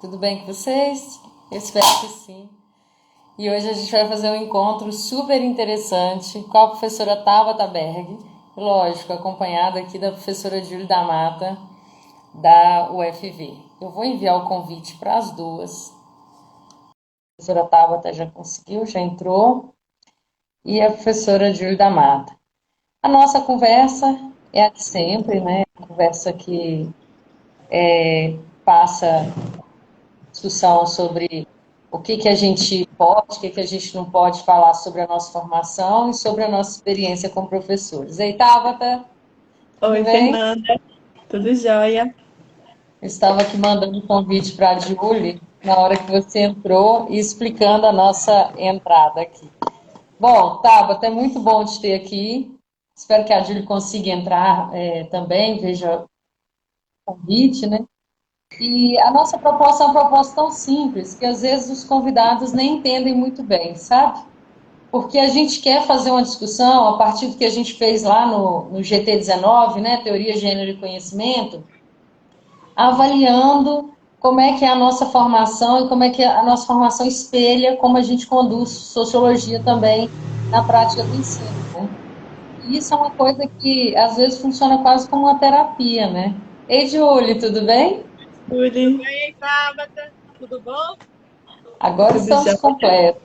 Tudo bem com vocês? Eu espero que sim. E hoje a gente vai fazer um encontro super interessante com a professora Tabata Berg, lógico, acompanhada aqui da professora Júlia da Mata, da UFV. Eu vou enviar o convite para as duas. A professora Tabata já conseguiu, já entrou, e a professora Júlia da Mata. A nossa conversa é a de sempre, né? A conversa que passa discussão sobre o que a gente pode, o que a gente não pode falar sobre a nossa formação e sobre a nossa experiência como professores. Ei, Tabata, tudo Oi, bem? Fernanda, tudo jóia? Eu estava aqui mandando um convite para a Julie na hora que você entrou e explicando a nossa entrada aqui. Bom, Tabata, é muito bom te ter aqui. Espero que a Julie consiga entrar também, veja o convite, né? E a nossa proposta é uma proposta tão simples que às vezes os convidados nem entendem muito bem, sabe? Porque a gente quer fazer uma discussão a partir do que a gente fez lá no GT19, né, Teoria, Gênero e Conhecimento, avaliando como é que é a nossa formação e como é que a nossa formação espelha como a gente conduz sociologia também na prática do ensino, né? E isso é uma coisa que às vezes funciona quase como uma terapia, né? Ei, Julie, tudo bem? Tudo, Oi, Tabata, tudo bom? Agora tudo estamos jóia? completos.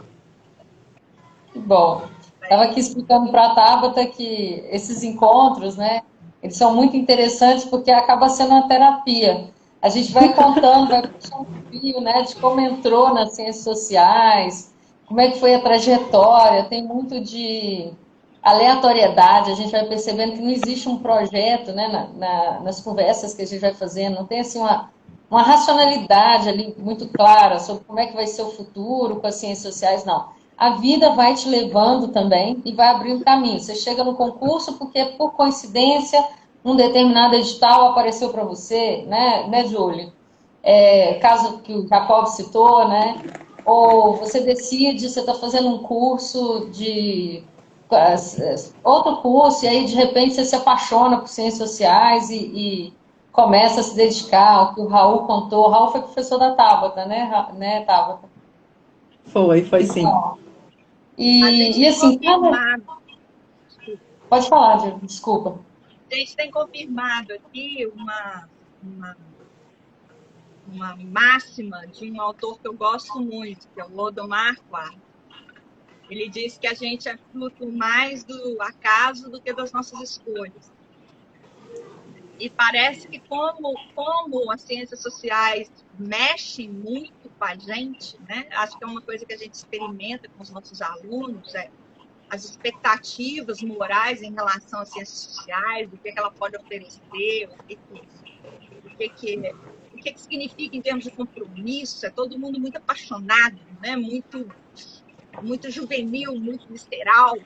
Que bom. Estava aqui explicando para a Tabata que esses encontros, né, eles são muito interessantes porque acaba sendo uma terapia. A gente vai contando, vai puxando um fio, né, de como entrou nas ciências sociais, como é que foi a trajetória, tem muito de aleatoriedade, a gente vai percebendo que não existe um projeto, né, nas conversas que a gente vai fazendo, não tem assim uma racionalidade ali muito clara sobre como é que vai ser o futuro com as ciências sociais, não. A vida vai te levando também e vai abrindo caminho. Você chega no concurso porque, por coincidência, um determinado edital apareceu para você, né, Júlio? Caso que o Jacob citou, né? Ou você decide, você está fazendo um curso de outro curso, e aí de repente você se apaixona por ciências sociais e começa a se dedicar ao que o Raul contou. O Raul foi professor da Tabata, né, Tabata? Foi sim. Então, A gente e tem assim, confirmado, pode falar, Diego, desculpa. a gente tem confirmado aqui uma máxima de um autor que eu gosto muito, que é o Odomar Quarles. Ele diz que a gente é fruto mais do acaso do que das nossas escolhas. E parece que como as ciências sociais mexem muito com a gente, né? Acho que é uma coisa que a gente experimenta com os nossos alunos, as expectativas morais em relação às ciências sociais, o que ela pode oferecer, o que significa em termos de compromisso. É todo mundo muito apaixonado, né? Muito juvenil, muito visceral.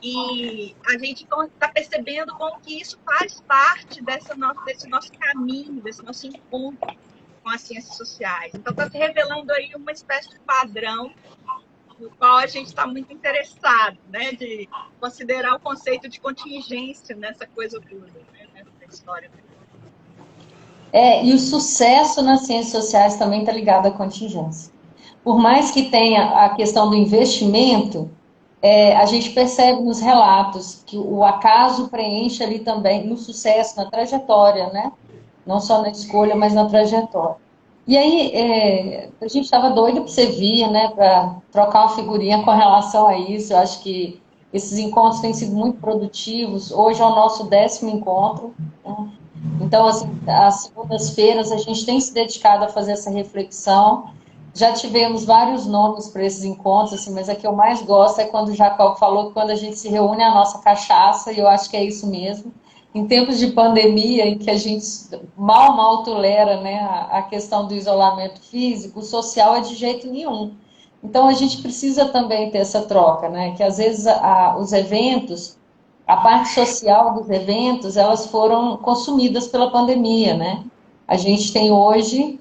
E a gente está percebendo como que isso faz parte desse nosso caminho, desse nosso encontro com as ciências sociais. Então, está se revelando aí uma espécie de padrão no qual a gente está muito interessado, né, de considerar o conceito de contingência nessa coisa toda, né, nessa história. E o sucesso nas ciências sociais também está ligado à contingência. Por mais que tenha a questão do investimento, a gente percebe nos relatos que o acaso preenche ali também no sucesso, na trajetória, né? Não só na escolha, mas na trajetória. E aí, a gente estava doido para você vir, né, para trocar uma figurinha com relação a isso. Eu acho que esses encontros têm sido muito produtivos. Hoje é o nosso 10º encontro, né? Então, assim, às segundas-feiras a gente tem se dedicado a fazer essa reflexão. Já tivemos vários nomes para esses encontros, assim, mas a que eu mais gosto é quando o Jacob falou que quando a gente se reúne a nossa cachaça, e eu acho que é isso mesmo. Em tempos de pandemia, em que a gente mal tolera, né, a questão do isolamento físico, o social é de jeito nenhum. Então a gente precisa também ter essa troca, né, que às vezes os eventos, a parte social dos eventos, elas foram consumidas pela pandemia, né? A gente tem hoje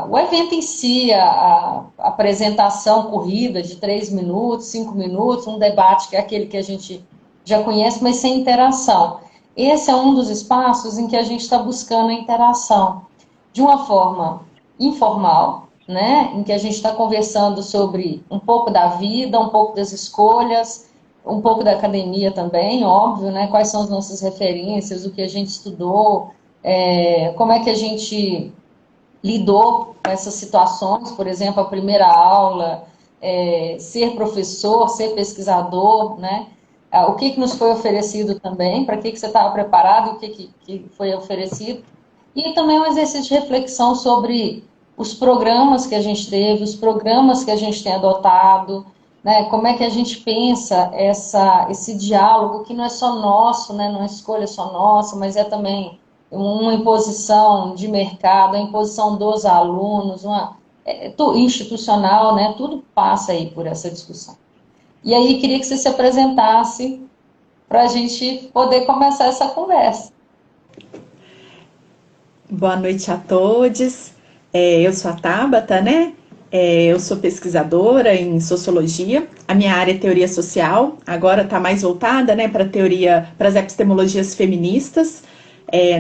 o evento em si, a apresentação corrida de 3 minutos, 5 minutos, um debate que é aquele que a gente já conhece, mas sem interação. Esse é um dos espaços em que a gente está buscando a interação de uma forma informal, né, em que a gente está conversando sobre um pouco da vida, um pouco das escolhas, um pouco da academia também, óbvio, né, quais são as nossas referências, o que a gente estudou, como é que a gente lidou com essas situações, por exemplo, a primeira aula, ser professor, ser pesquisador, né? O que nos foi oferecido também, para que você estava preparado e o que foi oferecido. E também um exercício de reflexão sobre os programas que a gente teve, os programas que a gente tem adotado, né? Como é que a gente pensa esse diálogo que não é só nosso, né? Não é escolha só nossa, mas é também uma imposição de mercado, a imposição dos alunos, institucional, né? Tudo passa aí por essa discussão. E aí queria que você se apresentasse para a gente poder começar essa conversa. Boa noite a todos. Eu sou a Tabata, né? Eu sou pesquisadora em sociologia. A minha área é teoria social. Agora está mais voltada, né, para as epistemologias feministas,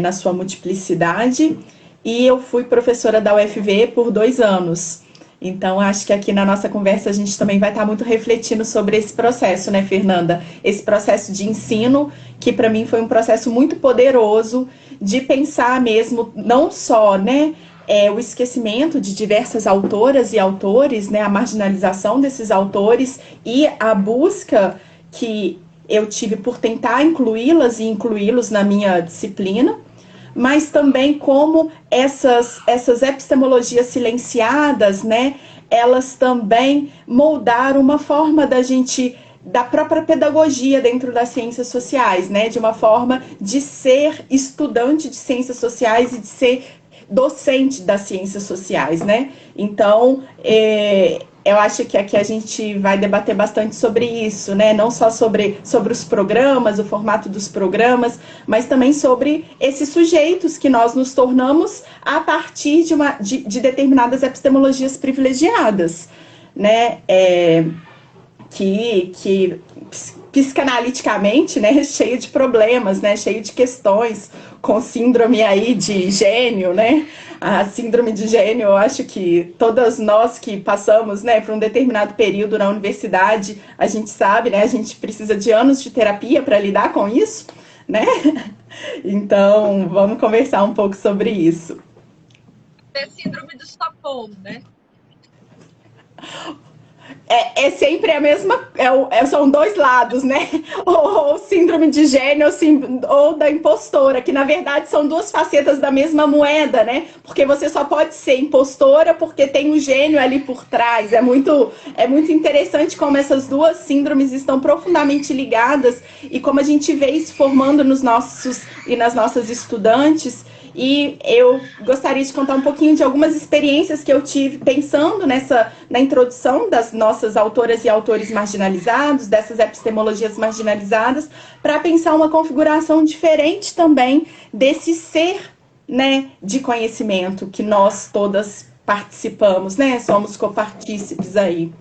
na sua multiplicidade. E eu fui professora da UFV por 2 anos. Então, acho que aqui na nossa conversa a gente também vai estar muito refletindo sobre esse processo, né, Fernanda? Esse processo de ensino, que para mim foi um processo muito poderoso de pensar mesmo, não só, né, o esquecimento de diversas autoras e autores, né, a marginalização desses autores e a busca que eu tive por tentar incluí-las e incluí-los na minha disciplina, mas também como essas epistemologias silenciadas, né, elas também moldaram uma forma da própria pedagogia dentro das ciências sociais, né, de uma forma de ser estudante de ciências sociais e de ser docente das ciências sociais, né? Então, eu acho que aqui a gente vai debater bastante sobre isso, né? Não só sobre os programas, o formato dos programas, mas também sobre esses sujeitos que nós nos tornamos a partir de determinadas epistemologias privilegiadas, né? Que psicanaliticamente, né, cheio de problemas, né, cheio de questões, com síndrome aí de gênio, né, a síndrome de gênio, eu acho que todas nós que passamos, né, por um determinado período na universidade, a gente sabe, né, a gente precisa de anos de terapia para lidar com isso, né, então vamos conversar um pouco sobre isso. É síndrome do Estocolmo, né? É sempre a mesma. São 2 lados, né? Ou síndrome de gênio ou da impostora, que na verdade são 2 facetas da mesma moeda, né? Porque você só pode ser impostora porque tem um gênio ali por trás. É muito interessante como essas 2 síndromes estão profundamente ligadas e como a gente vê isso formando nos nossos e nas nossas estudantes. E eu gostaria de contar um pouquinho de algumas experiências que eu tive pensando na introdução das nossas autoras e autores marginalizados, dessas epistemologias marginalizadas, para pensar uma configuração diferente também desse ser, né, de conhecimento que nós todas participamos, né? Somos copartícipes aí.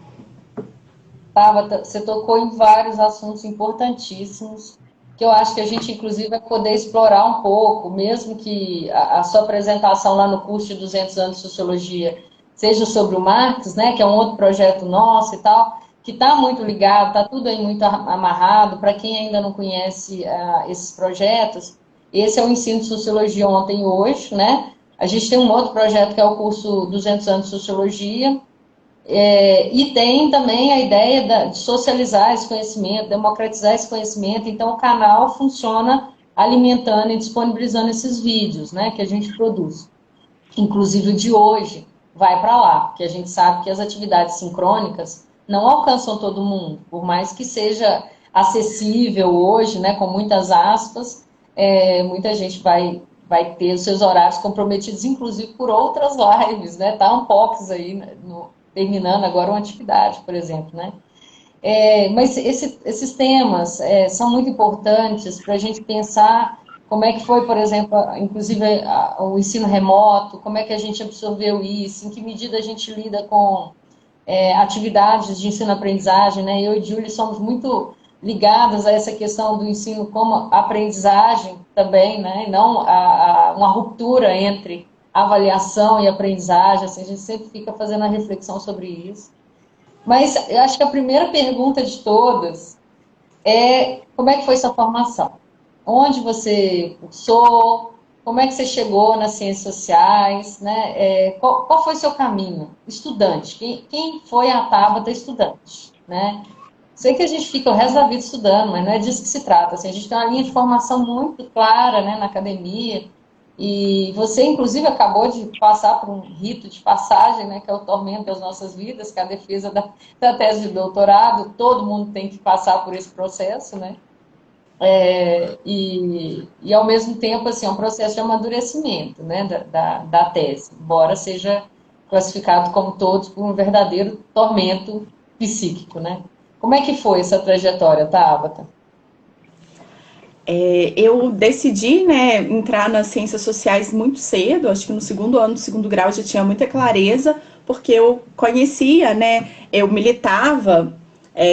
Tabata, você tocou em vários assuntos importantíssimos, que eu acho que a gente, inclusive, vai poder explorar um pouco, mesmo que a sua apresentação lá no curso de 200 anos de Sociologia seja sobre o Marx, né, que é um outro projeto nosso e tal, que está muito ligado, está tudo aí muito amarrado. Para quem ainda não conhece esses projetos, esse é o ensino de Sociologia ontem e hoje, né? A gente tem um outro projeto que é o curso 200 anos de Sociologia, e tem também a ideia de socializar esse conhecimento, democratizar esse conhecimento. Então, o canal funciona alimentando e disponibilizando esses vídeos, né, que a gente produz. Inclusive, o de hoje vai para lá, porque a gente sabe que as atividades sincrônicas não alcançam todo mundo, por mais que seja acessível hoje, né, com muitas aspas, muita gente vai ter os seus horários comprometidos, inclusive por outras lives, né, tá um poucos aí terminando agora uma atividade, por exemplo, né? Mas esses temas são muito importantes para a gente pensar como é que foi, por exemplo, inclusive o ensino remoto, como é que a gente absorveu isso, em que medida a gente lida com atividades de ensino-aprendizagem, né? Eu e Julie somos muito ligadas a essa questão do ensino como aprendizagem também, né? E não uma ruptura entre avaliação e aprendizagem, assim, a gente sempre fica fazendo a reflexão sobre isso. Mas eu acho que a primeira pergunta de todas é como é que foi sua formação? Onde você cursou? Como é que você chegou nas ciências sociais? Né? Qual foi seu caminho? Estudante. Quem foi a Tabata estudante? Né? Sei que a gente fica o resto da vida estudando, mas não é disso que se trata. Assim, a gente tem uma linha de formação muito clara, né, na academia, e você, inclusive, acabou de passar por um rito de passagem, né, que é o tormento das nossas vidas, que é a defesa da tese de doutorado. Todo mundo tem que passar por esse processo, né? E ao mesmo tempo, assim, é um processo de amadurecimento, né, da tese, embora seja classificado como todos por um verdadeiro tormento psíquico, né? Como é que foi essa trajetória, Tabata? Eu decidi, né, entrar nas ciências sociais muito cedo, acho que no segundo ano do segundo grau eu já tinha muita clareza, porque eu conhecia, né, eu militava,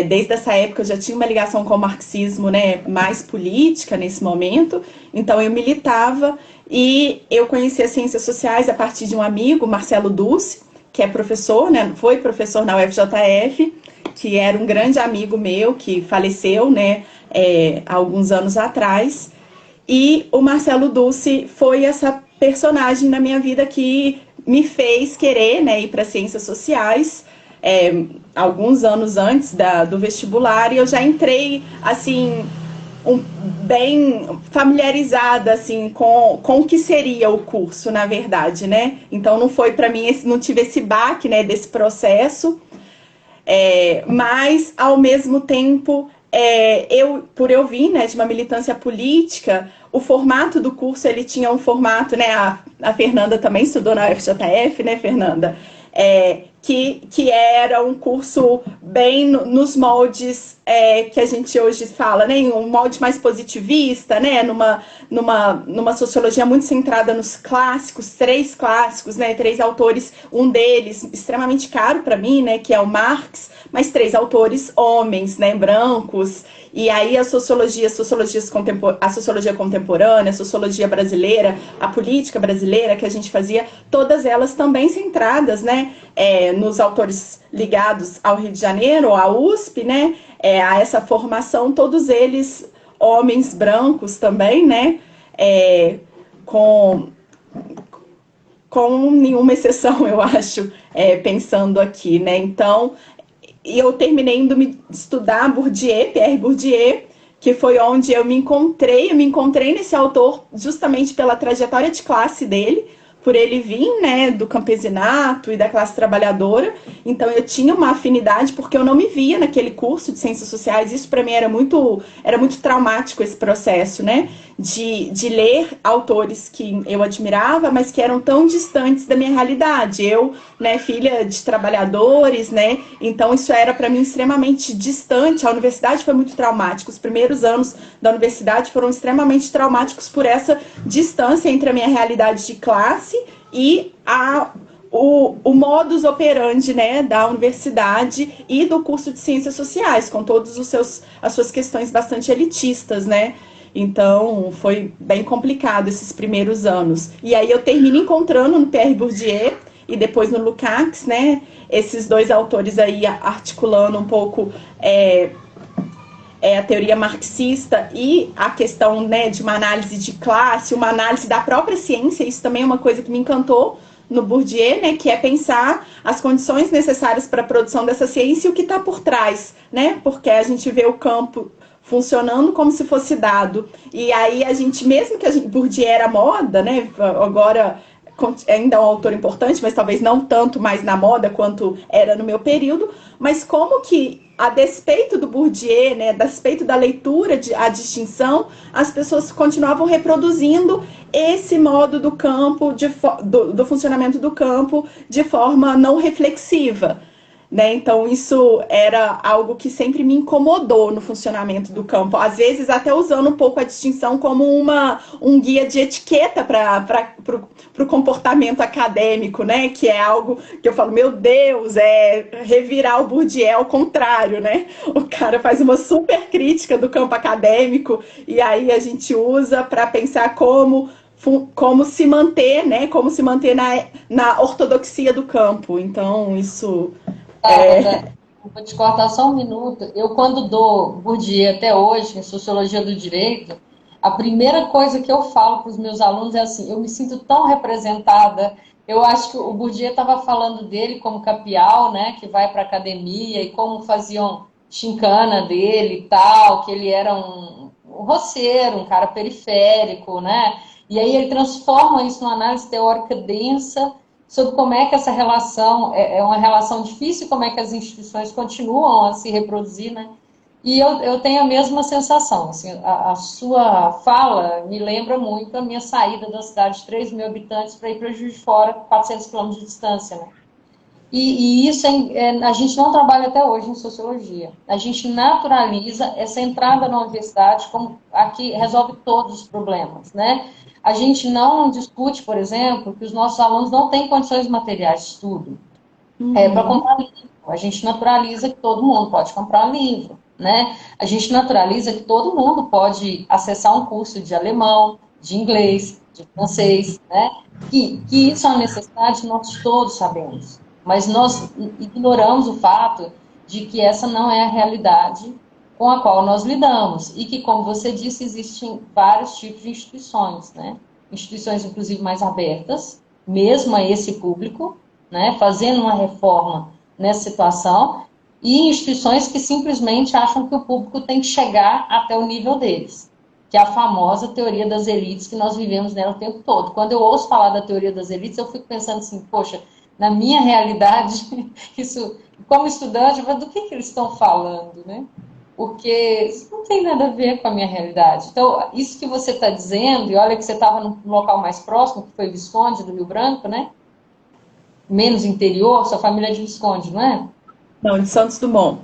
desde essa época eu já tinha uma ligação com o marxismo, né, mais política nesse momento, então eu militava e eu conheci as ciências sociais a partir de um amigo, Marcelo Dulce, que é professor, né, foi professor na UFJF, que era um grande amigo meu, que faleceu, né, há alguns anos atrás. E o Marcelo Dulce foi essa personagem na minha vida que me fez querer, né, ir para ciências sociais, alguns anos antes do vestibular, e eu já entrei, assim, bem familiarizada, assim, com o que seria o curso, na verdade, né? Então não foi para mim, não tive esse baque, né, desse processo, mas, ao mesmo tempo, por eu vir, né, de uma militância política, o formato do curso, ele tinha um formato, né, a Fernanda também estudou na UFJF, né, Fernanda? Que era um curso bem nos moldes que a gente hoje fala, né, um molde mais positivista, né, numa sociologia muito centrada nos clássicos, três clássicos, né, três autores, um deles extremamente caro para mim, né, que é o Marx, mas três autores homens, né, brancos. E aí a sociologia contemporânea, a sociologia brasileira, a política brasileira que a gente fazia, todas elas também centradas, né, nos autores ligados ao Rio de Janeiro, à USP, né, a essa formação, todos eles homens brancos também, né, com nenhuma exceção, eu acho, pensando aqui, né. Então, eu terminei indo estudar Bourdieu, Pierre Bourdieu, que foi onde eu me encontrei nesse autor justamente pela trajetória de classe dele, por ele vir, né, do campesinato e da classe trabalhadora. Então eu tinha uma afinidade, porque eu não me via naquele curso de ciências sociais. Isso para mim era muito traumático, esse processo, né, de ler autores que eu admirava, mas que eram tão distantes da minha realidade. Eu, né, filha de trabalhadores, né, então isso era para mim extremamente distante. A universidade foi muito traumática. Os primeiros anos da universidade foram extremamente traumáticos por essa distância entre a minha realidade de classe e o modus operandi, né, da universidade e do curso de ciências sociais, com todas as suas questões bastante elitistas, né? Então, foi bem complicado esses primeiros anos. E aí eu termino encontrando no Pierre Bourdieu e depois no Lukács, né, esses dois autores aí articulando um pouco a teoria marxista e a questão, né, de uma análise de classe, uma análise da própria ciência. Isso também é uma coisa que me encantou no Bourdieu, né, que é pensar as condições necessárias para a produção dessa ciência e o que está por trás, né, porque a gente vê o campo funcionando como se fosse dado. E aí a gente, mesmo que Bourdieu era moda, né, agora ainda é um autor importante, mas talvez não tanto mais na moda quanto era no meu período, mas como que, a despeito do Bourdieu, né, a despeito da leitura, a distinção, as pessoas continuavam reproduzindo esse modo do campo, do funcionamento do campo, de forma não reflexiva. Né? Então isso era algo que sempre me incomodou no funcionamento do campo, às vezes até usando um pouco a distinção como um guia de etiqueta para o comportamento acadêmico, né? Que é algo que eu falo, meu Deus, revirar o Bourdieu ao contrário, né? O cara faz uma super crítica do campo acadêmico e aí a gente usa para pensar como como se manter, né? Como se manter na ortodoxia do campo. Então, isso Vou te cortar só um minuto. Eu, quando dou Bourdieu até hoje, em Sociologia do Direito, a primeira coisa que eu falo para os meus alunos é assim, eu me sinto tão representada. Eu acho que o Bourdieu estava falando dele como capial, né, que vai para a academia, e como faziam chincana dele e tal, que ele era um roceiro, um cara periférico, né? E aí ele transforma isso numa análise teórica densa, sobre como é que essa relação é uma relação difícil, como é que as instituições continuam a se reproduzir, né? E eu tenho a mesma sensação, assim, a sua fala me lembra muito a minha saída da cidade de 3 mil habitantes para ir para Juiz de Fora, 400 quilômetros de distância, né? E isso a gente não trabalha até hoje em sociologia. A gente naturaliza essa entrada na universidade como a que resolve todos os problemas, né? A gente não discute, por exemplo, que os nossos alunos não têm condições materiais de estudo para comprar livro. A gente naturaliza que todo mundo pode comprar um livro, né? A gente naturaliza que todo mundo pode acessar um curso de alemão, de inglês, de francês, né? Que isso é uma necessidade, nós todos sabemos. Mas nós ignoramos o fato de que essa não é a realidade com a qual nós lidamos. E que, como você disse, existem vários tipos de instituições, né? Instituições, inclusive, mais abertas, mesmo a esse público, né? Fazendo uma reforma nessa situação, e instituições que simplesmente acham que o público tem que chegar até o nível deles, que é a famosa teoria das elites, que nós vivemos nela o tempo todo. Quando eu ouço falar da teoria das elites, eu fico pensando assim, poxa, na minha realidade, isso, como estudante, mas do que eles estão falando, né? Porque isso não tem nada a ver com a minha realidade. Então, isso que você está dizendo, e olha que você estava num local mais próximo, que foi Visconde do Rio Branco, né? Menos interior, sua família é de Visconde, não é? Não, de Santos Dumont.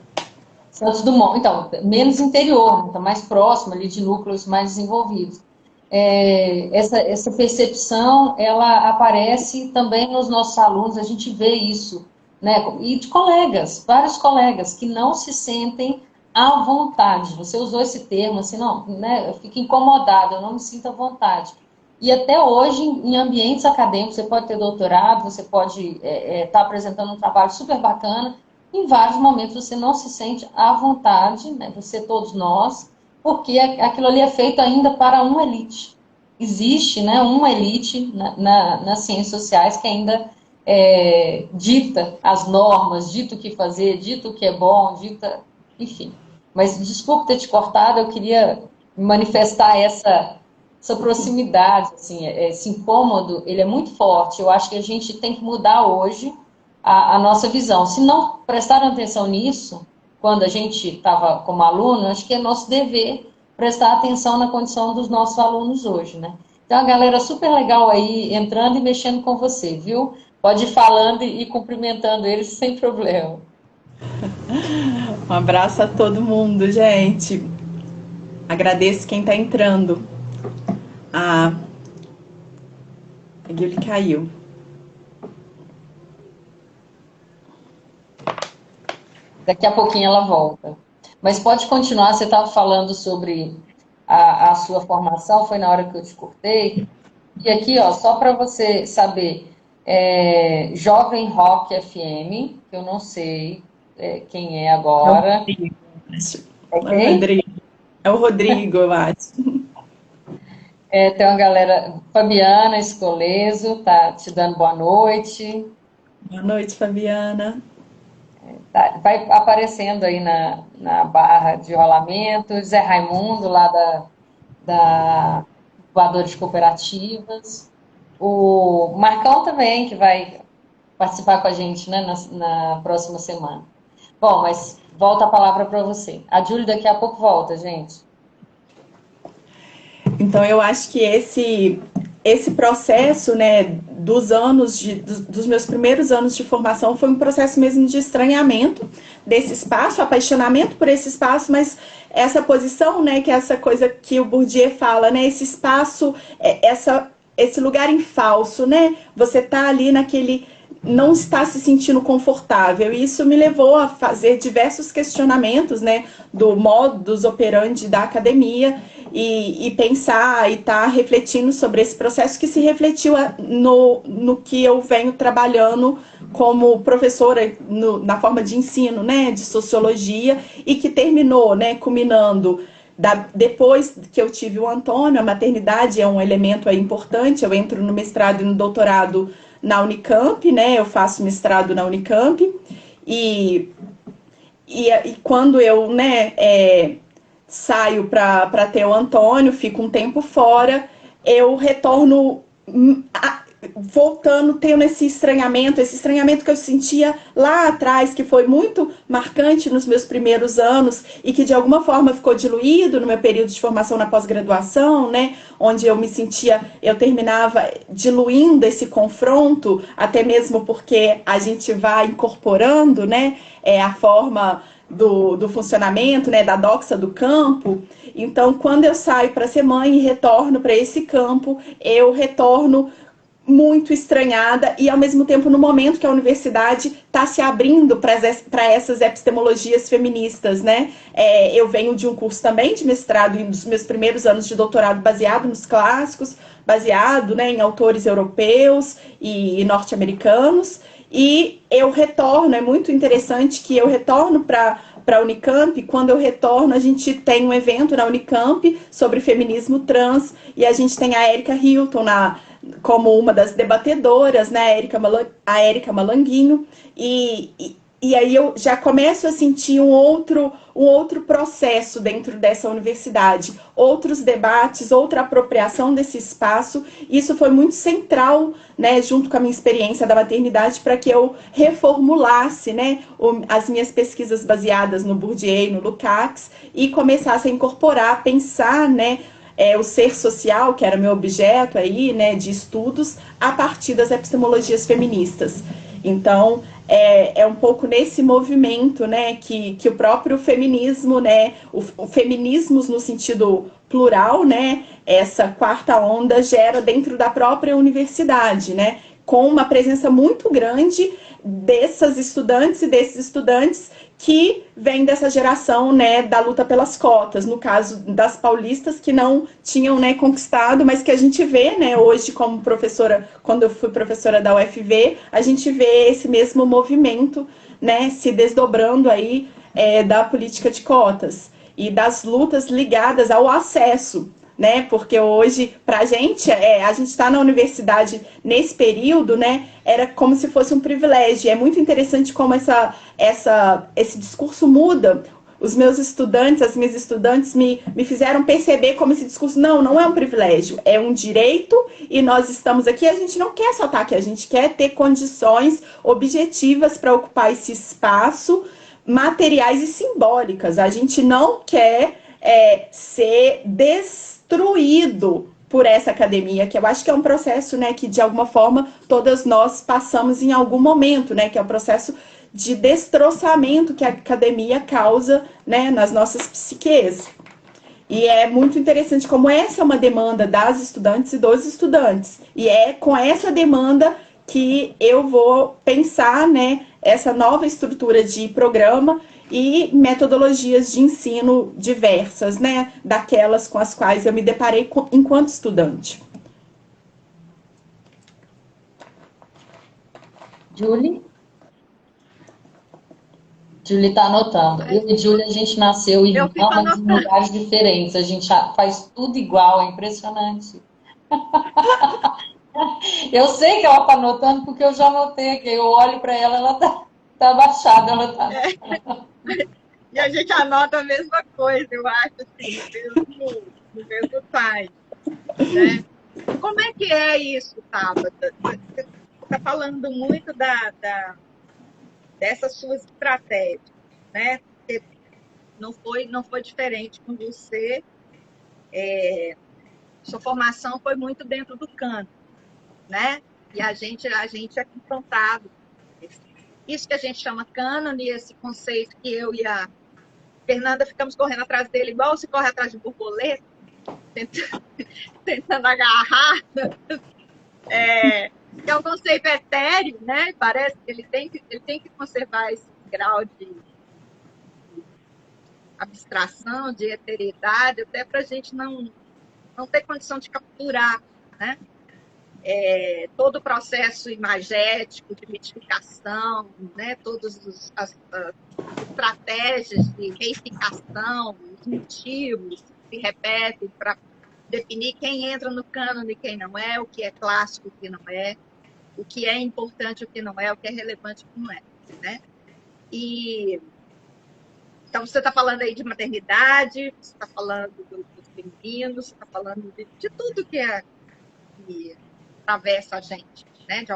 Santos Dumont, então, menos interior, então mais próximo ali de núcleos mais desenvolvidos. Essa percepção, ela aparece também nos nossos alunos, a gente vê isso, né? E de colegas, vários colegas que não se sentem à vontade. Você usou esse termo, assim, não, né? Eu fico incomodado, eu não me sinto à vontade. E até hoje, em ambientes acadêmicos, você pode ter doutorado, você pode estar apresentando um trabalho super bacana, em vários momentos você não se sente à vontade, né? Você, todos nós, porque aquilo ali é feito ainda para uma elite. Existe, né, uma elite nas ciências sociais que ainda dita as normas, dita o que fazer, dita o que é bom, dita, enfim. Mas desculpa ter te cortado, eu queria manifestar essa proximidade, assim, esse incômodo, ele é muito forte. Eu acho que a gente tem que mudar hoje a nossa visão. Se não prestaram atenção nisso, quando a gente estava como aluno, acho que é nosso dever prestar atenção na condição dos nossos alunos hoje, né? Então, a galera super legal aí, entrando e mexendo com você, viu? Pode ir falando e cumprimentando eles sem problema. Um abraço a todo mundo, gente. Agradeço quem está entrando. A Guilherme caiu. Daqui a pouquinho ela volta. Mas pode continuar, você estava falando sobre a sua formação, foi na hora que eu te cortei. E aqui, ó, só para você saber, Jovem Rock FM, que eu não sei quem é agora. É o Rodrigo, eu acho. Tem uma galera, Fabiana Escoleso, tá te dando boa noite. Boa noite, Fabiana. Vai aparecendo aí na barra de rolamento, Zé Raimundo, lá da Voadores de Cooperativas. O Marcão também, que vai participar com a gente, né, na próxima semana. Bom, mas volta a palavra para você. A Júlia daqui a pouco volta, gente. Então, eu acho que esse processo, né, dos meus primeiros anos de formação foi um processo mesmo de estranhamento desse espaço, apaixonamento por esse espaço, mas essa posição, né, que é essa coisa que o Bourdieu fala, né, esse espaço, esse lugar em falso, né, você tá ali não está se sentindo confortável. E isso me levou a fazer diversos questionamentos, né, do modus operandi da academia e pensar e estar refletindo sobre esse processo que se refletiu no que eu venho trabalhando como professora na forma de ensino, né, de sociologia, e que terminou, né, culminando depois que eu tive o Antônio. A maternidade é um elemento aí importante. Eu entro no mestrado e no doutorado na Unicamp, né? Eu faço mestrado na Unicamp e, e quando eu, né, saio para ter o Antônio, fico um tempo fora, eu retorno voltando, tendo esse estranhamento que eu sentia lá atrás, que foi muito marcante nos meus primeiros anos e que de alguma forma ficou diluído no meu período de formação na pós-graduação, né, onde eu me sentia, eu terminava diluindo esse confronto, até mesmo porque a gente vai incorporando, né, a forma do funcionamento, né, da doxa do campo. Então, quando eu saio para ser mãe e retorno para esse campo, eu retorno muito estranhada e, ao mesmo tempo, no momento que a universidade está se abrindo para essas epistemologias feministas, né? Eu venho de um curso também de mestrado e dos meus primeiros anos de doutorado baseado nos clássicos, baseado, né, em autores europeus e norte-americanos, e eu retorno, é muito interessante que eu retorno para a Unicamp. Quando eu retorno, a gente tem um evento na Unicamp sobre feminismo trans, e a gente tem a Erika Hilton como uma das debatedoras, né, a Érica Malanguinho, e aí eu já começo a sentir um outro processo dentro dessa universidade, outros debates, outra apropriação desse espaço. Isso foi muito central, né, junto com a minha experiência da maternidade, para que eu reformulasse, né, as minhas pesquisas baseadas no Bourdieu e no Lukács e começasse a incorporar, pensar, né, o ser social, que era meu objeto aí, né, de estudos, a partir das epistemologias feministas. Então, é um pouco nesse movimento, né, que o próprio feminismo, né, o feminismos no sentido plural, né, essa quarta onda gera dentro da própria universidade, né, com uma presença muito grande dessas estudantes e desses estudantes que vem dessa geração, né, da luta pelas cotas, no caso das paulistas que não tinham, né, conquistado, mas que a gente vê, né, hoje como professora, quando eu fui professora da UFV, a gente vê esse mesmo movimento, né, se desdobrando aí da política de cotas e das lutas ligadas ao acesso, né? Porque hoje, para a gente está na universidade nesse período, né? Era como se fosse um privilégio. É muito interessante como esse discurso muda. Os meus estudantes, as minhas estudantes me fizeram perceber como esse discurso não é um privilégio, é um direito, e nós estamos aqui, a gente não quer só estar aqui, a gente quer ter condições objetivas para ocupar esse espaço, materiais e simbólicas. A gente não quer ser destruído por essa academia, que eu acho que é um processo, né, que de alguma forma todas nós passamos em algum momento, né, que é o processo de destroçamento que a academia causa, né, nas nossas psiques. E é muito interessante como essa é uma demanda das estudantes e dos estudantes. E é com essa demanda que eu vou pensar, né, essa nova estrutura de programa e metodologias de ensino diversas, né, daquelas com as quais eu me deparei enquanto estudante. Julie? Julie está anotando. Eu e Julie, a gente nasceu irmã, mas em lugares diferentes. A gente faz tudo igual, é impressionante. Eu sei que ela está anotando porque eu já anotei aqui. Eu olho para ela, ela tá abaixada. Ela tá... E a gente anota a mesma coisa, eu acho, assim, no mesmo time, né? Como é que é isso, Tabata? Você está falando muito dessas suas estratégias, né? Porque não foi diferente com você. Sua formação foi muito dentro do canto, né? E a gente é confrontado. Isso que a gente chama cânone, esse conceito que eu e a Fernanda ficamos correndo atrás dele, igual se corre atrás de borboleta, tentando agarrar. que é um conceito etéreo, né? Parece que ele tem que conservar esse grau de abstração, de eteridade, até para a gente não ter condição de capturar, né? Todo o processo imagético de mitificação, né? Todas as estratégias de reificação, os motivos que se repetem para definir quem entra no cânone e quem não é, o que é clássico, o que não é, o que é importante, o que não é, o que é relevante, o que não é, né? E então você está falando aí de maternidade, você está falando dos femininos, você está falando de tudo que atravessa a gente, né?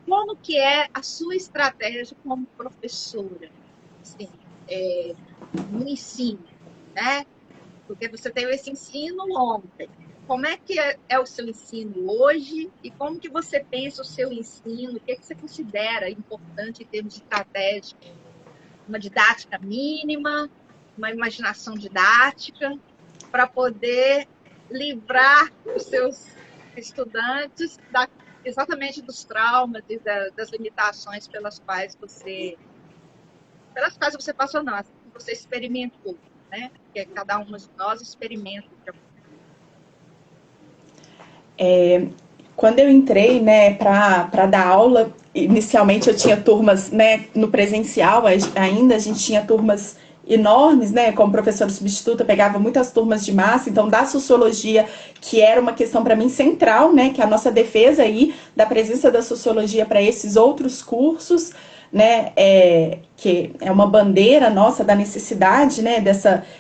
Como que é a sua estratégia como professora, assim, no ensino, né? Porque você teve esse ensino ontem. Como é que é o seu ensino hoje e como que você pensa o seu ensino? O que você considera importante em termos de estratégia? Uma didática mínima, uma imaginação didática, para poder livrar os seus estudantes exatamente dos traumas e das limitações pelas quais você passou, não, você experimentou, né? Porque cada um de nós experimenta. Quando eu entrei, né, para dar aula, inicialmente eu tinha turmas, né, no presencial ainda, a gente tinha turmas enormes, né, como professora substituta, pegava muitas turmas de massa, então da sociologia, que era uma questão para mim central, né, que é a nossa defesa aí da presença da sociologia para esses outros cursos, né, que é uma bandeira nossa da necessidade, né,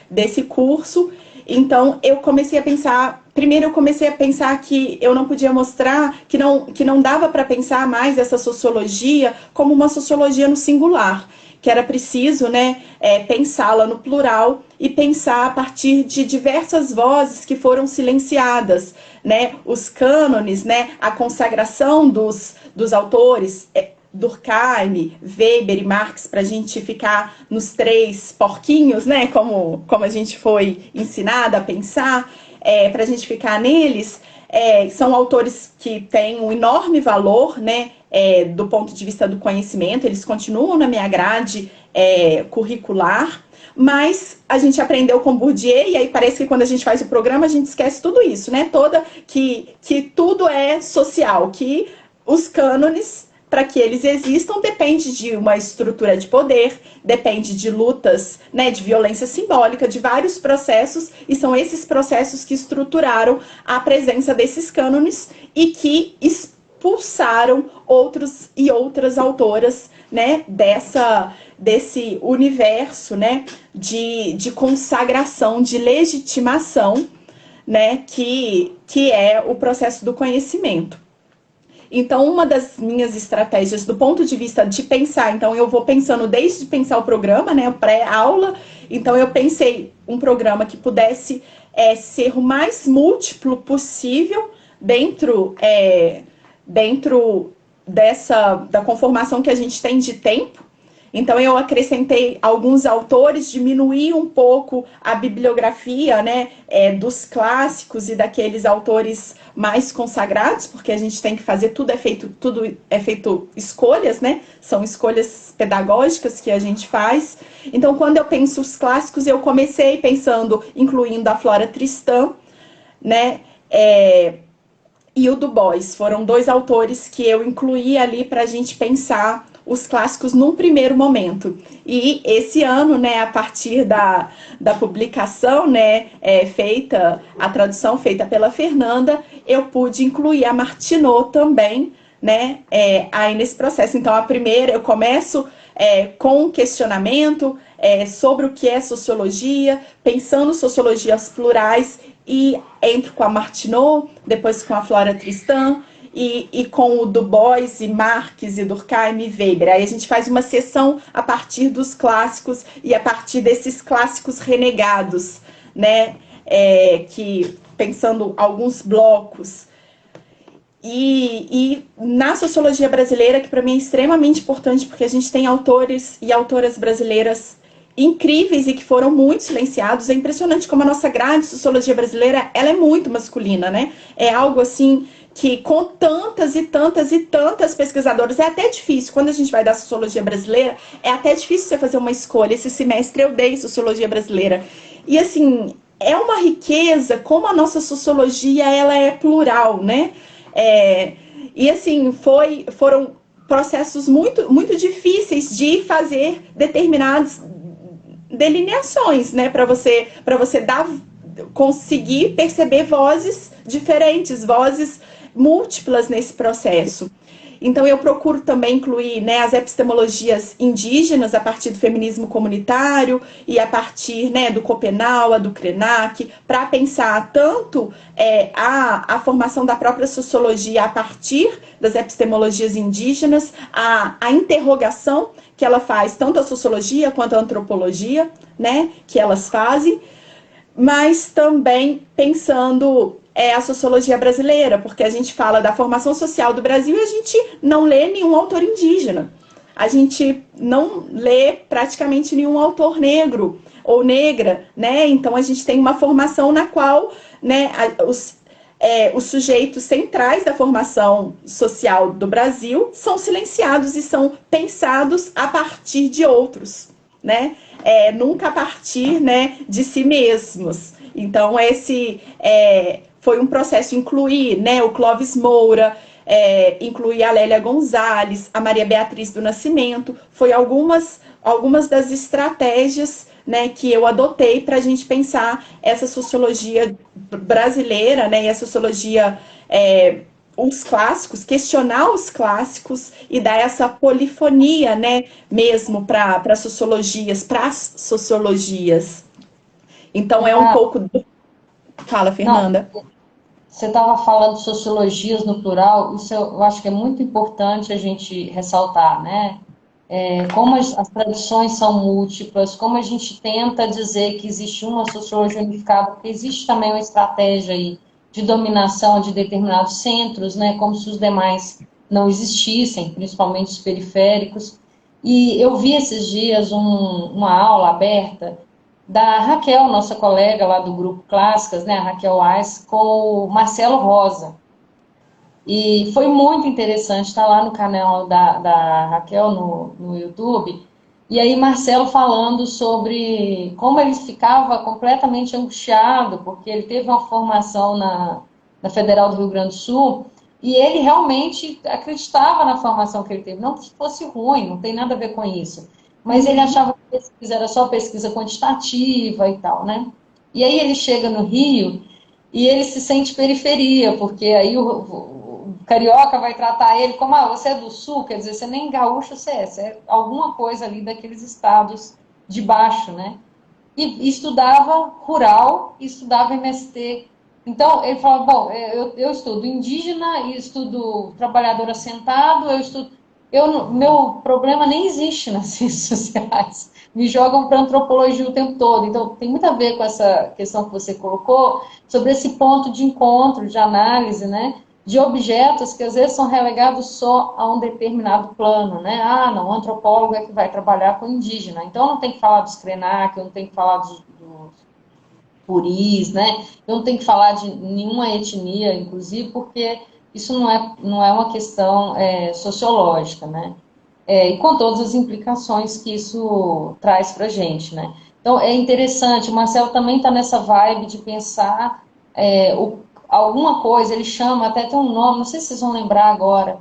desse curso. Então eu comecei a pensar, primeiro eu comecei a pensar que eu não podia mostrar, que não dava para pensar mais essa sociologia como uma sociologia no singular, que era preciso, né, pensá-la no plural e pensar a partir de diversas vozes que foram silenciadas, né, os cânones, né, a consagração dos autores, Durkheim, Weber e Marx, para a gente ficar nos três porquinhos, né, como a gente foi ensinada a pensar, para a gente ficar neles. São autores que têm um enorme valor, né, do ponto de vista do conhecimento, eles continuam na minha grade curricular, mas a gente aprendeu com Bourdieu, e aí parece que quando a gente faz o programa a gente esquece tudo isso, né, que tudo é social, que os cânones, para que eles existam, depende de uma estrutura de poder, depende de lutas, né, de violência simbólica, de vários processos, e são esses processos que estruturaram a presença desses cânones e que expulsaram outros e outras autoras, né, desse universo, né, de consagração, de legitimação, né, que é o processo do conhecimento. Então, uma das minhas estratégias do ponto de vista de pensar, então eu vou pensando desde pensar o programa, né, pré-aula, então eu pensei um programa que pudesse ser o mais múltiplo possível dentro da conformação que a gente tem de tempo. Então eu acrescentei alguns autores, diminuí um pouco a bibliografia, né, dos clássicos e daqueles autores mais consagrados, porque a gente tem que fazer tudo é feito escolhas, né? São escolhas pedagógicas que a gente faz. Então, quando eu penso os clássicos, eu comecei pensando, incluindo a Flora Tristan, né? E o Du Bois. Foram dois autores que eu incluí ali para a gente pensar os clássicos num primeiro momento. E esse ano, né, a partir da publicação, né, a tradução feita pela Fernanda, eu pude incluir a Martineau também, né, aí nesse processo. Então, a primeira, eu começo com um questionamento sobre o que é sociologia, pensando sociologias plurais, e entro com a Martineau, depois com a Flora Tristan, e com o Du Bois, e Marx, e Durkheim, e Weber. Aí a gente faz uma sessão a partir dos clássicos e a partir desses clássicos renegados, né? Que, pensando alguns blocos. E na sociologia brasileira, que para mim é extremamente importante, porque a gente tem autores e autoras brasileiras incríveis e que foram muito silenciados. É impressionante como a nossa grade de sociologia brasileira, ela é muito masculina, né? É algo assim que com tantas e tantas e tantas pesquisadoras, é até difícil, quando a gente vai dar sociologia brasileira, é até difícil você fazer uma escolha. Esse semestre eu dei sociologia brasileira. E assim, é uma riqueza, como a nossa sociologia, ela é plural, né? E assim, foram processos muito, muito difíceis de fazer determinadas delineações, né? Para você conseguir perceber vozes diferentes, vozes múltiplas nesse processo. Então, eu procuro também incluir, né, as epistemologias indígenas a partir do feminismo comunitário e a partir, né, do Copenau, do Krenak, para pensar tanto a formação da própria sociologia a partir das epistemologias indígenas, a interrogação que ela faz, tanto a sociologia quanto a antropologia, né, que elas fazem, mas também pensando a sociologia brasileira, porque a gente fala da formação social do Brasil e a gente não lê nenhum autor indígena. A gente não lê praticamente nenhum autor negro ou negra, né? Então a gente tem uma formação na qual, né, os sujeitos centrais da formação social do Brasil são silenciados e são pensados a partir de outros, né? Nunca a partir, né, de si mesmos. Então, esse foi um processo incluir, né, o Clóvis Moura, incluir a Lélia Gonzalez, a Maria Beatriz do Nascimento, foi algumas das estratégias, né, que eu adotei para a gente pensar essa sociologia brasileira, né, e a sociologia, os clássicos, questionar os clássicos e dar essa polifonia, né, mesmo para as sociologias. Então, é um pouco do... Fala, Fernanda. Não, você estava falando de sociologias no plural, isso eu acho que é muito importante a gente ressaltar, né? Como as tradições são múltiplas, como a gente tenta dizer que existe uma sociologia unificada, porque existe também uma estratégia aí de dominação de determinados centros, né? Como se os demais não existissem, principalmente os periféricos. E eu vi esses dias uma aula aberta da Raquel, nossa colega lá do grupo Clássicas, né, a Raquel Ais, com o Marcelo Rosa. E foi muito interessante, está lá no canal da Raquel no YouTube. E aí Marcelo falando sobre como ele ficava completamente angustiado, porque ele teve uma formação na Federal do Rio Grande do Sul, e ele realmente acreditava na formação que ele teve. Não que fosse ruim, não tem nada a ver com isso. Mas ele achava que a pesquisa era só pesquisa quantitativa e tal, né? E aí ele chega no Rio e ele se sente periferia, porque aí o carioca vai tratar ele como, você é do Sul, quer dizer, você nem gaúcho você é alguma coisa ali daqueles estados de baixo, né? E estudava rural, e estudava MST. Então, ele falava, bom, eu estudo indígena, e estudo trabalhador assentado, meu problema nem existe nas ciências sociais. Me jogam para antropologia o tempo todo. Então, tem muito a ver com essa questão que você colocou, sobre esse ponto de encontro, de análise, né? De objetos que às vezes são relegados só a um determinado plano, né? Não, o antropólogo é que vai trabalhar com indígena. Então, não tem que falar dos Krenak, eu não tenho que falar dos puris, né? Eu não tenho que falar de nenhuma etnia, inclusive, porque isso não é uma questão sociológica, né? E com todas as implicações que isso traz para a gente, né? Então, é interessante, o Marcelo também está nessa vibe de pensar alguma coisa, ele chama, até tem um nome, não sei se vocês vão lembrar agora,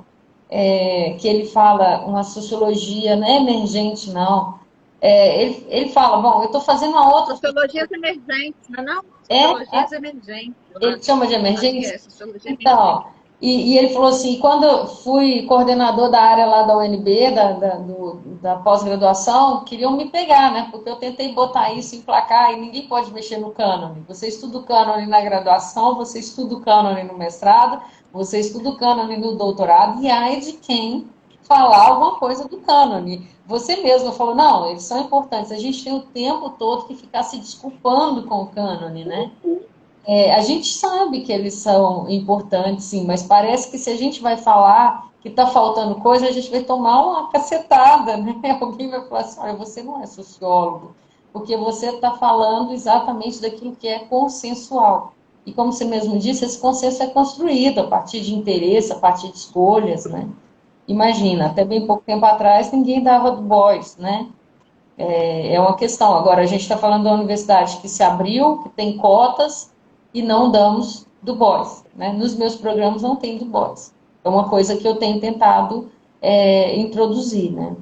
que ele fala uma sociologia, não é emergente, não. Ele fala, bom, eu estou fazendo uma outra... Sociologias emergentes, não é não? Sociologias emergentes. Ele chama de emergência? Sociologia Então, emergente. e ele falou assim, quando eu fui coordenador da área lá da UNB, da pós-graduação, queriam me pegar, né? Porque eu tentei botar isso, emplacar, e ninguém pode mexer no cânone. Você estuda o cânone na graduação, você estuda o cânone no mestrado, você estuda o cânone no doutorado, e aí de quem falar alguma coisa do cânone. Você mesmo falou, não, eles são importantes. A gente tem o tempo todo que ficar se desculpando com o cânone, né? A gente sabe que eles são importantes, sim, mas parece que se a gente vai falar que está faltando coisa, a gente vai tomar uma cacetada, né? Alguém vai falar assim, olha, você não é sociólogo, porque você está falando exatamente daquilo que é consensual. E como você mesmo disse, esse consenso é construído a partir de interesse, a partir de escolhas, né? Imagina, até bem pouco tempo atrás, ninguém dava Du Bois, né? É uma questão. Agora, a gente está falando de uma universidade que se abriu, que tem cotas, e não damos Du Bois, né? Nos meus programas não tem Du Bois. É uma coisa que eu tenho tentado introduzir, né?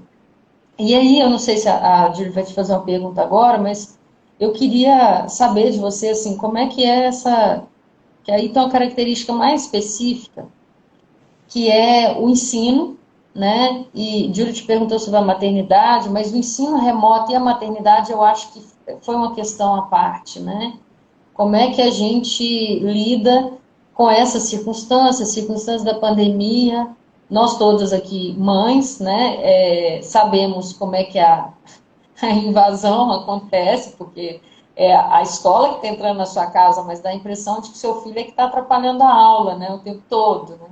E aí, eu não sei se a Júlia vai te fazer uma pergunta agora, mas eu queria saber de você, assim, como é que é essa... Que aí tem uma característica mais específica, que é o ensino, né? E Júlia te perguntou sobre a maternidade, mas o ensino remoto e a maternidade eu acho que foi uma questão à parte, né? Como é que a gente lida com essas circunstâncias da pandemia? Nós todas aqui, mães, né? Sabemos como é que a invasão acontece, porque é a escola que está entrando na sua casa, mas dá a impressão de que seu filho é que está atrapalhando a aula, né? O tempo todo, né?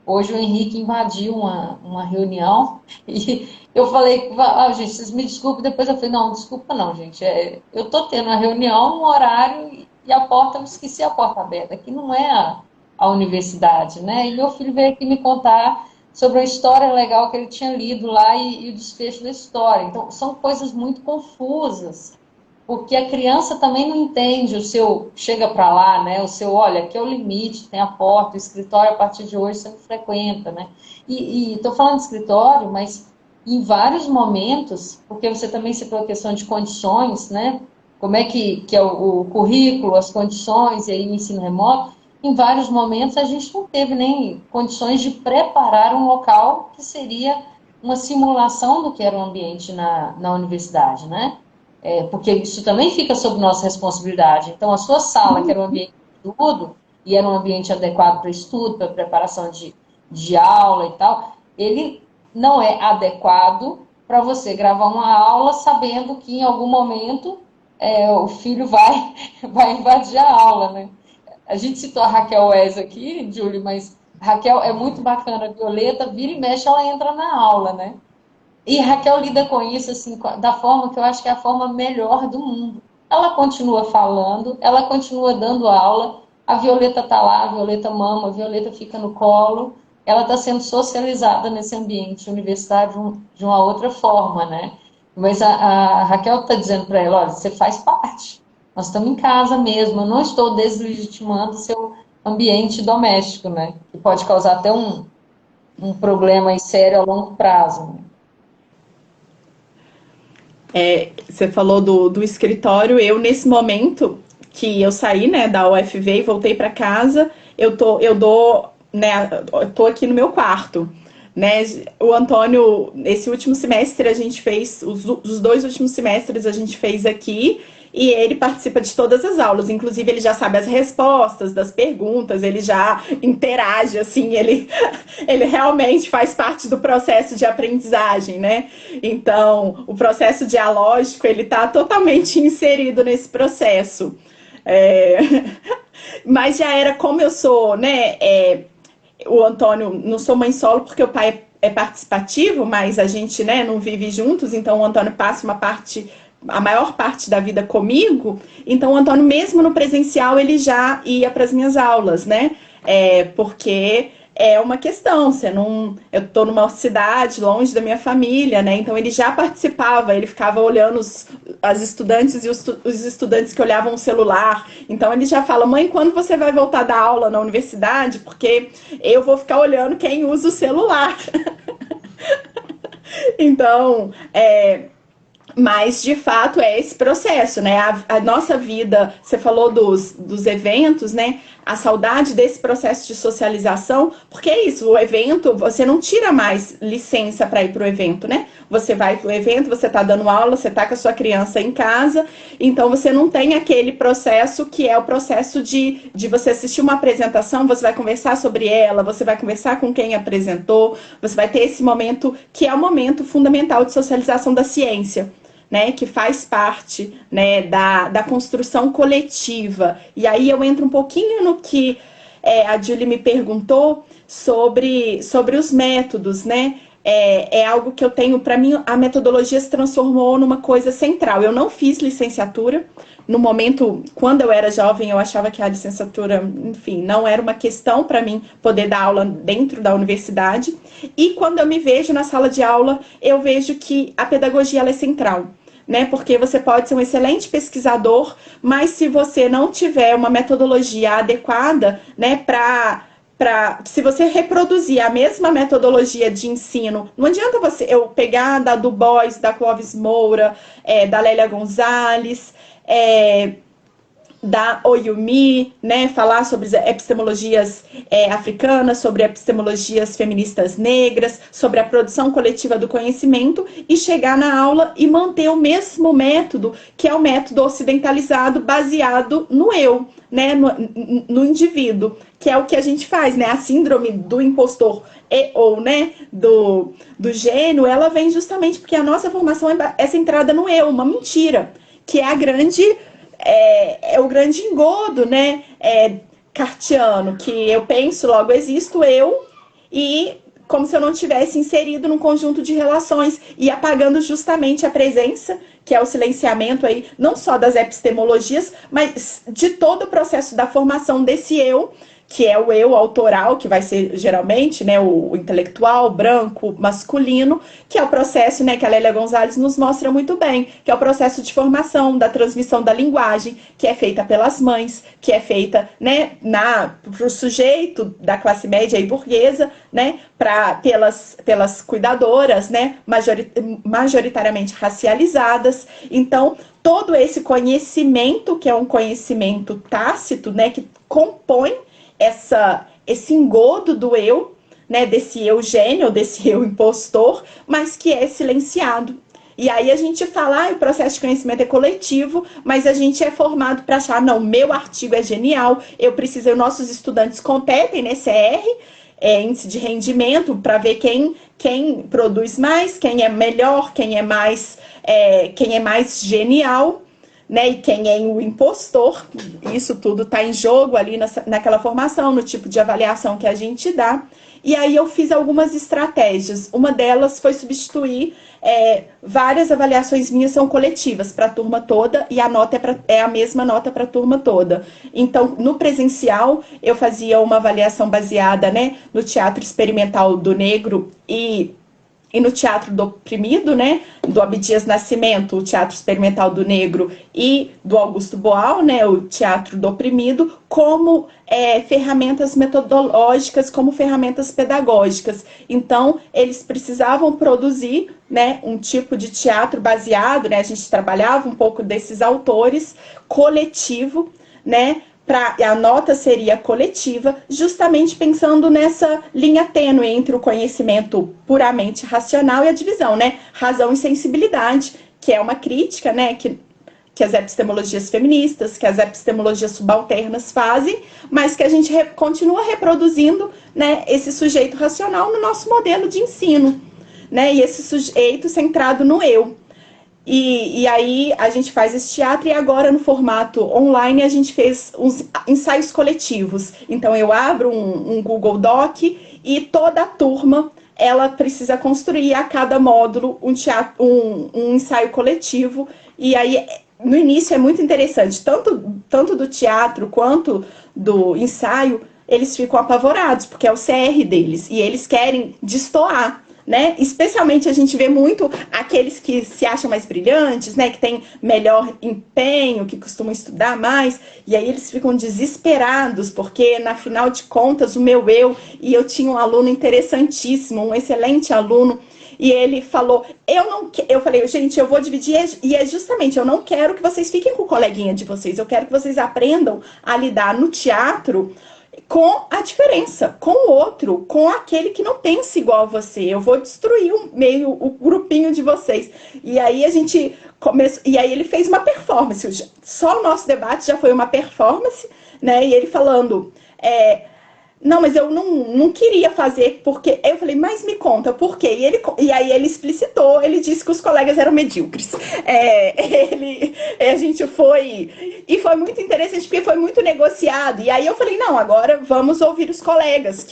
Hoje o Henrique invadiu uma reunião e eu falei, gente, vocês me desculpem, depois eu falei, não, desculpa não, gente, eu estou tendo uma reunião no horário e a porta, eu esqueci a porta aberta, aqui não é a universidade, né? E meu filho veio aqui me contar sobre a história legal que ele tinha lido lá e o desfecho da história. Então, são coisas muito confusas, porque a criança também não entende o seu chega para lá, né? O seu, olha, aqui é o limite, tem a porta, o escritório a partir de hoje você não frequenta, né? E estou falando de escritório, mas em vários momentos, porque você também citou a questão de condições, né? Como é que é o currículo, as condições e aí o ensino remoto, em vários momentos a gente não teve nem condições de preparar um local que seria uma simulação do que era o ambiente na universidade, né? Porque isso também fica sob nossa responsabilidade. Então, a sua sala, que era um ambiente de estudo, e era um ambiente adequado para estudo, para preparação de aula e tal, ele não é adequado para você gravar uma aula sabendo que em algum momento o filho vai invadir a aula, né? A gente citou a Raquel Wes aqui, Júlio, mas Raquel é muito bacana, a Violeta, vira e mexe, ela entra na aula, né? E Raquel lida com isso assim, da forma que eu acho que é a forma melhor do mundo. Ela continua falando, ela continua dando aula, a Violeta está lá, a Violeta mama, a Violeta fica no colo, ela está sendo socializada nesse ambiente universitário de uma outra forma, né? Mas a Raquel está dizendo para ela, olha, você faz parte, nós estamos em casa mesmo, eu não estou deslegitimando o seu ambiente doméstico, né? Que pode causar até um problema aí sério a longo prazo, né? Você falou do escritório. Eu, nesse momento que eu saí, né, da UFV e voltei para casa, eu tô aqui no meu quarto, né? O Antônio, esse último semestre a gente fez, os 2 últimos semestres a gente fez aqui, e ele participa de todas as aulas, inclusive ele já sabe as respostas das perguntas, ele já interage, assim, ele realmente faz parte do processo de aprendizagem, né? Então, o processo dialógico, ele está totalmente inserido nesse processo. Mas já era como eu sou, né? O Antônio, não sou mãe solo porque o pai é participativo, mas a gente, né, não vive juntos, então o Antônio passa a maior parte da vida comigo. Então o Antônio, mesmo no presencial, ele já ia para as minhas aulas, né? Porque é uma questão, eu estou numa cidade longe da minha família, né? Então ele já participava, ele ficava olhando as estudantes e os estudantes que olhavam o celular. Então ele já fala, mãe, quando você vai voltar da aula na universidade? Porque eu vou ficar olhando quem usa o celular. Então, mas, de fato, é esse processo, né? A nossa vida, você falou dos eventos, né? A saudade desse processo de socialização, porque é isso, o evento, você não tira mais licença para ir para o evento, né? Você vai para o evento, você está dando aula, você está com a sua criança em casa, então você não tem aquele processo que é o processo de você assistir uma apresentação, você vai conversar sobre ela, você vai conversar com quem apresentou, você vai ter esse momento que é o momento fundamental de socialização da ciência, né, que faz parte, né, da construção coletiva. E aí eu entro um pouquinho no que a Julie me perguntou sobre os métodos, né? é algo que eu tenho, para mim, a metodologia se transformou numa coisa central. Eu não fiz licenciatura. No momento, quando eu era jovem, eu achava que a licenciatura, enfim, não era uma questão para mim poder dar aula dentro da universidade. E quando eu me vejo na sala de aula, eu vejo que a pedagogia ela é central, né? Porque você pode ser um excelente pesquisador, mas se você não tiver uma metodologia adequada, né, se você reproduzir a mesma metodologia de ensino, não adianta eu pegar da Du Bois, da Clóvis Moura, da Lélia Gonzalez, da Oyumi, né, falar sobre epistemologias africanas, sobre epistemologias feministas negras, sobre a produção coletiva do conhecimento e chegar na aula e manter o mesmo método, que é o método ocidentalizado baseado no eu, né, no indivíduo, que é o que a gente faz, né, a síndrome do impostor ou, né, do gênio, ela vem justamente porque a nossa formação é centrada no eu, uma mentira, que é a grande... É o grande engodo, né, kantiano, que eu penso, logo existo eu, e como se eu não tivesse inserido num conjunto de relações, e apagando justamente a presença, que é o silenciamento aí, não só das epistemologias, mas de todo o processo da formação desse eu, que é o eu autoral, que vai ser geralmente, né, o intelectual, branco, masculino, que é o processo, né, que a Lélia Gonzalez nos mostra muito bem, que é o processo de formação, da transmissão da linguagem, que é feita pelas mães, que é feita, né, para o sujeito da classe média e burguesa, né, pelas cuidadoras, né, majoritariamente racializadas. Então, todo esse conhecimento, que é um conhecimento tácito, né, que compõe esse engodo do eu, né, desse eu gênio, desse eu impostor, mas que é silenciado. E aí a gente fala, o processo de conhecimento é coletivo, mas a gente é formado para achar, não, meu artigo é genial, os nossos estudantes competem nesse índice de rendimento, para ver quem produz mais, quem é melhor, quem é mais genial, né, e quem é o impostor. Isso tudo está em jogo ali naquela formação, no tipo de avaliação que a gente dá. E aí eu fiz algumas estratégias. Uma delas foi substituir várias avaliações minhas são coletivas para a turma toda, e a nota é a mesma nota para a turma toda. Então, no presencial, eu fazia uma avaliação baseada, né, no teatro experimental do negro e no Teatro do Oprimido, né, do Abdias Nascimento, o Teatro Experimental do Negro, e do Augusto Boal, né, o Teatro do Oprimido, como ferramentas metodológicas, como ferramentas pedagógicas. Então, eles precisavam produzir, né, um tipo de teatro baseado, né, a gente trabalhava um pouco desses autores, coletivo, né, a nota seria coletiva, justamente pensando nessa linha tênue entre o conhecimento puramente racional e a divisão, né? Razão e sensibilidade, que é uma crítica, né? Que as epistemologias feministas, que as epistemologias subalternas fazem, mas que a gente continua reproduzindo, né, esse sujeito racional no nosso modelo de ensino, né? E esse sujeito centrado no eu. E aí a gente faz esse teatro, e agora no formato online a gente fez uns ensaios coletivos. Então eu abro um Google Doc e toda a turma ela precisa construir a cada módulo um ensaio coletivo. E aí no início é muito interessante, tanto do teatro quanto do ensaio, eles ficam apavorados, porque é o CR deles, e eles querem destoar, né? Especialmente a gente vê muito aqueles que se acham mais brilhantes, né? Que têm melhor empenho, que costumam estudar mais, e aí eles ficam desesperados, porque, na final de contas, e eu tinha um aluno interessantíssimo, um excelente aluno, e ele falou, eu falei, gente, eu vou dividir, e é justamente, eu não quero que vocês fiquem com o coleguinha de vocês, eu quero que vocês aprendam a lidar no teatro com a diferença, com o outro, com aquele que não pensa igual a você. Eu vou destruir o grupinho de vocês. E aí a gente começou, e aí ele fez uma performance. Só o nosso debate já foi uma performance, né? E ele falando, não, mas eu não queria fazer, porque... Eu falei, mas me conta, por quê? E aí ele explicitou, ele disse que os colegas eram medíocres. A gente foi... E foi muito interessante, porque foi muito negociado. E aí eu falei, não, agora vamos ouvir os colegas,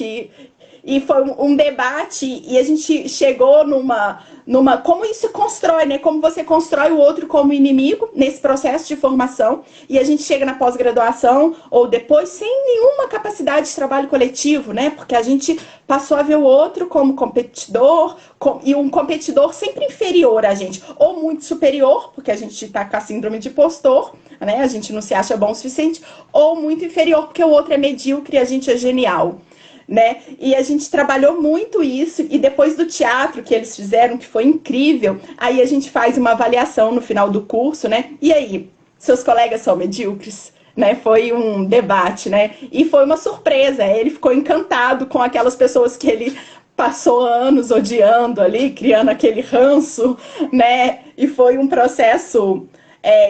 E foi um debate, e a gente chegou numa como isso constrói, né? Como você constrói o outro como inimigo nesse processo de formação, e a gente chega na pós-graduação ou depois sem nenhuma capacidade de trabalho coletivo, né? Porque a gente passou a ver o outro como competidor, e um competidor sempre inferior a gente, ou muito superior, porque a gente está com a síndrome de impostor, né? A gente não se acha bom o suficiente, ou muito inferior, porque o outro é medíocre e a gente é genial. Né? E a gente trabalhou muito isso, e depois do teatro que eles fizeram, que foi incrível, aí a gente faz uma avaliação no final do curso, né? E aí, seus colegas são medíocres? Né? Foi um debate, né? E foi uma surpresa, ele ficou encantado com aquelas pessoas que ele passou anos odiando ali, criando aquele ranço, né? E foi um processo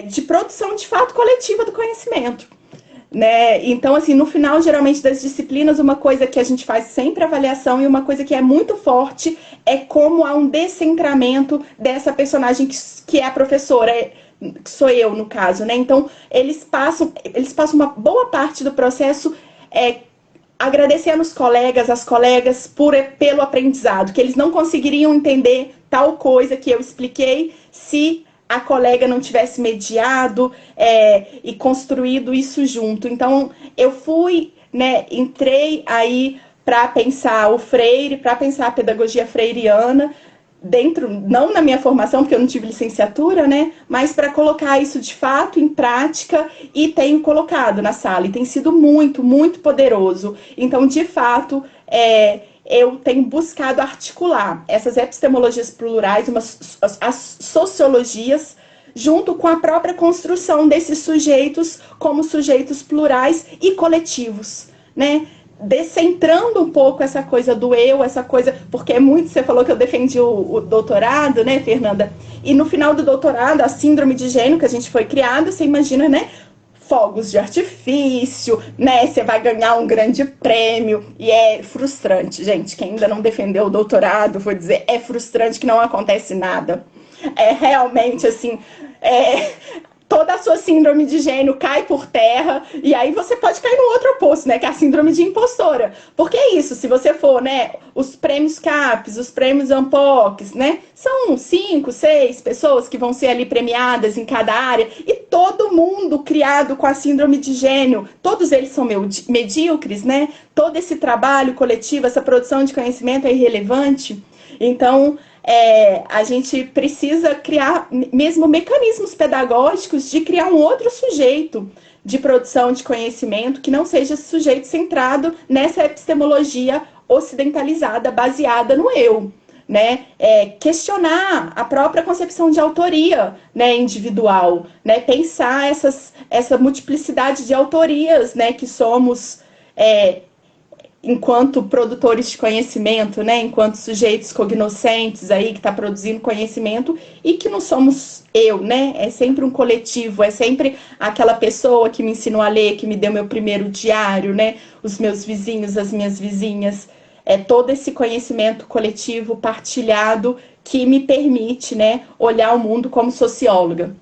de produção de fato coletiva do conhecimento. Né? Então, assim, no final, geralmente, das disciplinas, uma coisa que a gente faz sempre avaliação, e uma coisa que é muito forte é como há um descentramento dessa personagem que é a professora, que sou eu, no caso, né? Então, eles passam uma boa parte do processo agradecendo os colegas, as colegas, pelo aprendizado, que eles não conseguiriam entender tal coisa que eu expliquei se a colega não tivesse mediado e construído isso junto. Então, eu fui, né, entrei aí para pensar o Freire, para pensar a pedagogia freiriana, dentro, não na minha formação, porque eu não tive licenciatura, né, mas para colocar isso de fato em prática, e tenho colocado na sala, e tem sido muito, muito poderoso. Então, de fato, eu tenho buscado articular essas epistemologias plurais, as sociologias, junto com a própria construção desses sujeitos como sujeitos plurais e coletivos, né? Descentrando um pouco essa coisa do eu, essa coisa, porque é muito, você falou que eu defendi o doutorado, né, Fernanda? E no final do doutorado, a síndrome de gênio que a gente foi criada, você imagina, né? Fogos de artifício, né? Você vai ganhar um grande prêmio, e é frustrante, gente. Quem ainda não defendeu o doutorado, vou dizer, é frustrante que não acontece nada. É realmente assim, toda a sua síndrome de gênio cai por terra, e aí você pode cair no outro oposto, né, que é a síndrome de impostora. Porque é isso, se você for, né, os prêmios CAPES, os prêmios ANPOCs, né, são 5, 6 pessoas que vão ser ali premiadas em cada área, e todo mundo criado com a síndrome de gênio, todos eles são medíocres, né, todo esse trabalho coletivo, essa produção de conhecimento é irrelevante. Então, a gente precisa criar mesmo mecanismos pedagógicos de criar um outro sujeito de produção de conhecimento que não seja esse sujeito centrado nessa epistemologia ocidentalizada, baseada no eu. Né? Questionar a própria concepção de autoria, né, individual, né? Pensar essa multiplicidade de autorias, né, que somos enquanto produtores de conhecimento, né, enquanto sujeitos cognoscentes aí que está produzindo conhecimento, e que não somos eu, né, é sempre um coletivo, é sempre aquela pessoa que me ensinou a ler, que me deu meu primeiro diário, né, os meus vizinhos, as minhas vizinhas, todo esse conhecimento coletivo partilhado que me permite, né, olhar o mundo como socióloga.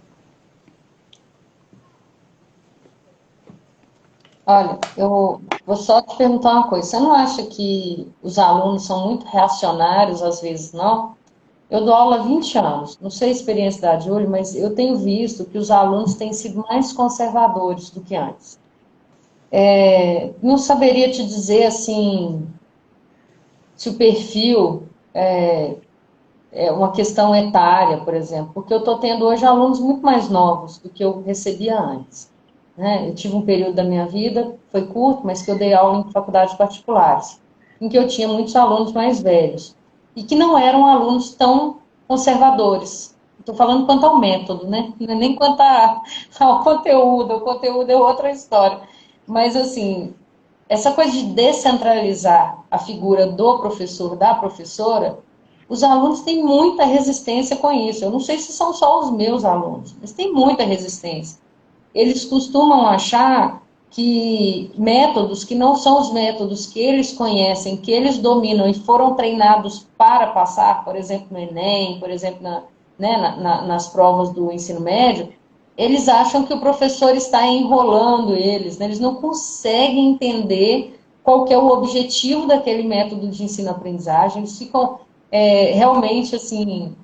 Olha, eu vou só te perguntar uma coisa. Você não acha que os alunos são muito reacionários, às vezes, não? Eu dou aula há 20 anos, não sei a experiência da Júlia, mas eu tenho visto que os alunos têm sido mais conservadores do que antes. Não saberia te dizer, assim, se o perfil é uma questão etária, por exemplo, porque eu estou tendo hoje alunos muito mais novos do que eu recebia antes. Né? Eu tive um período da minha vida, foi curto, mas que eu dei aula em faculdades particulares, em que eu tinha muitos alunos mais velhos, e que não eram alunos tão conservadores. Estou falando quanto ao método, né? Não é nem quanto ao conteúdo, o conteúdo é outra história. Mas, assim, essa coisa de descentralizar a figura do professor, da professora, os alunos têm muita resistência com isso. Eu não sei se são só os meus alunos, mas tem muita resistência. Eles costumam achar que métodos que não são os métodos que eles conhecem, que eles dominam e foram treinados para passar, por exemplo, no Enem, por exemplo, nas provas do ensino médio, eles acham que o professor está enrolando eles, né? Eles não conseguem entender qual que é o objetivo daquele método de ensino-aprendizagem. Eles ficam realmente, assim,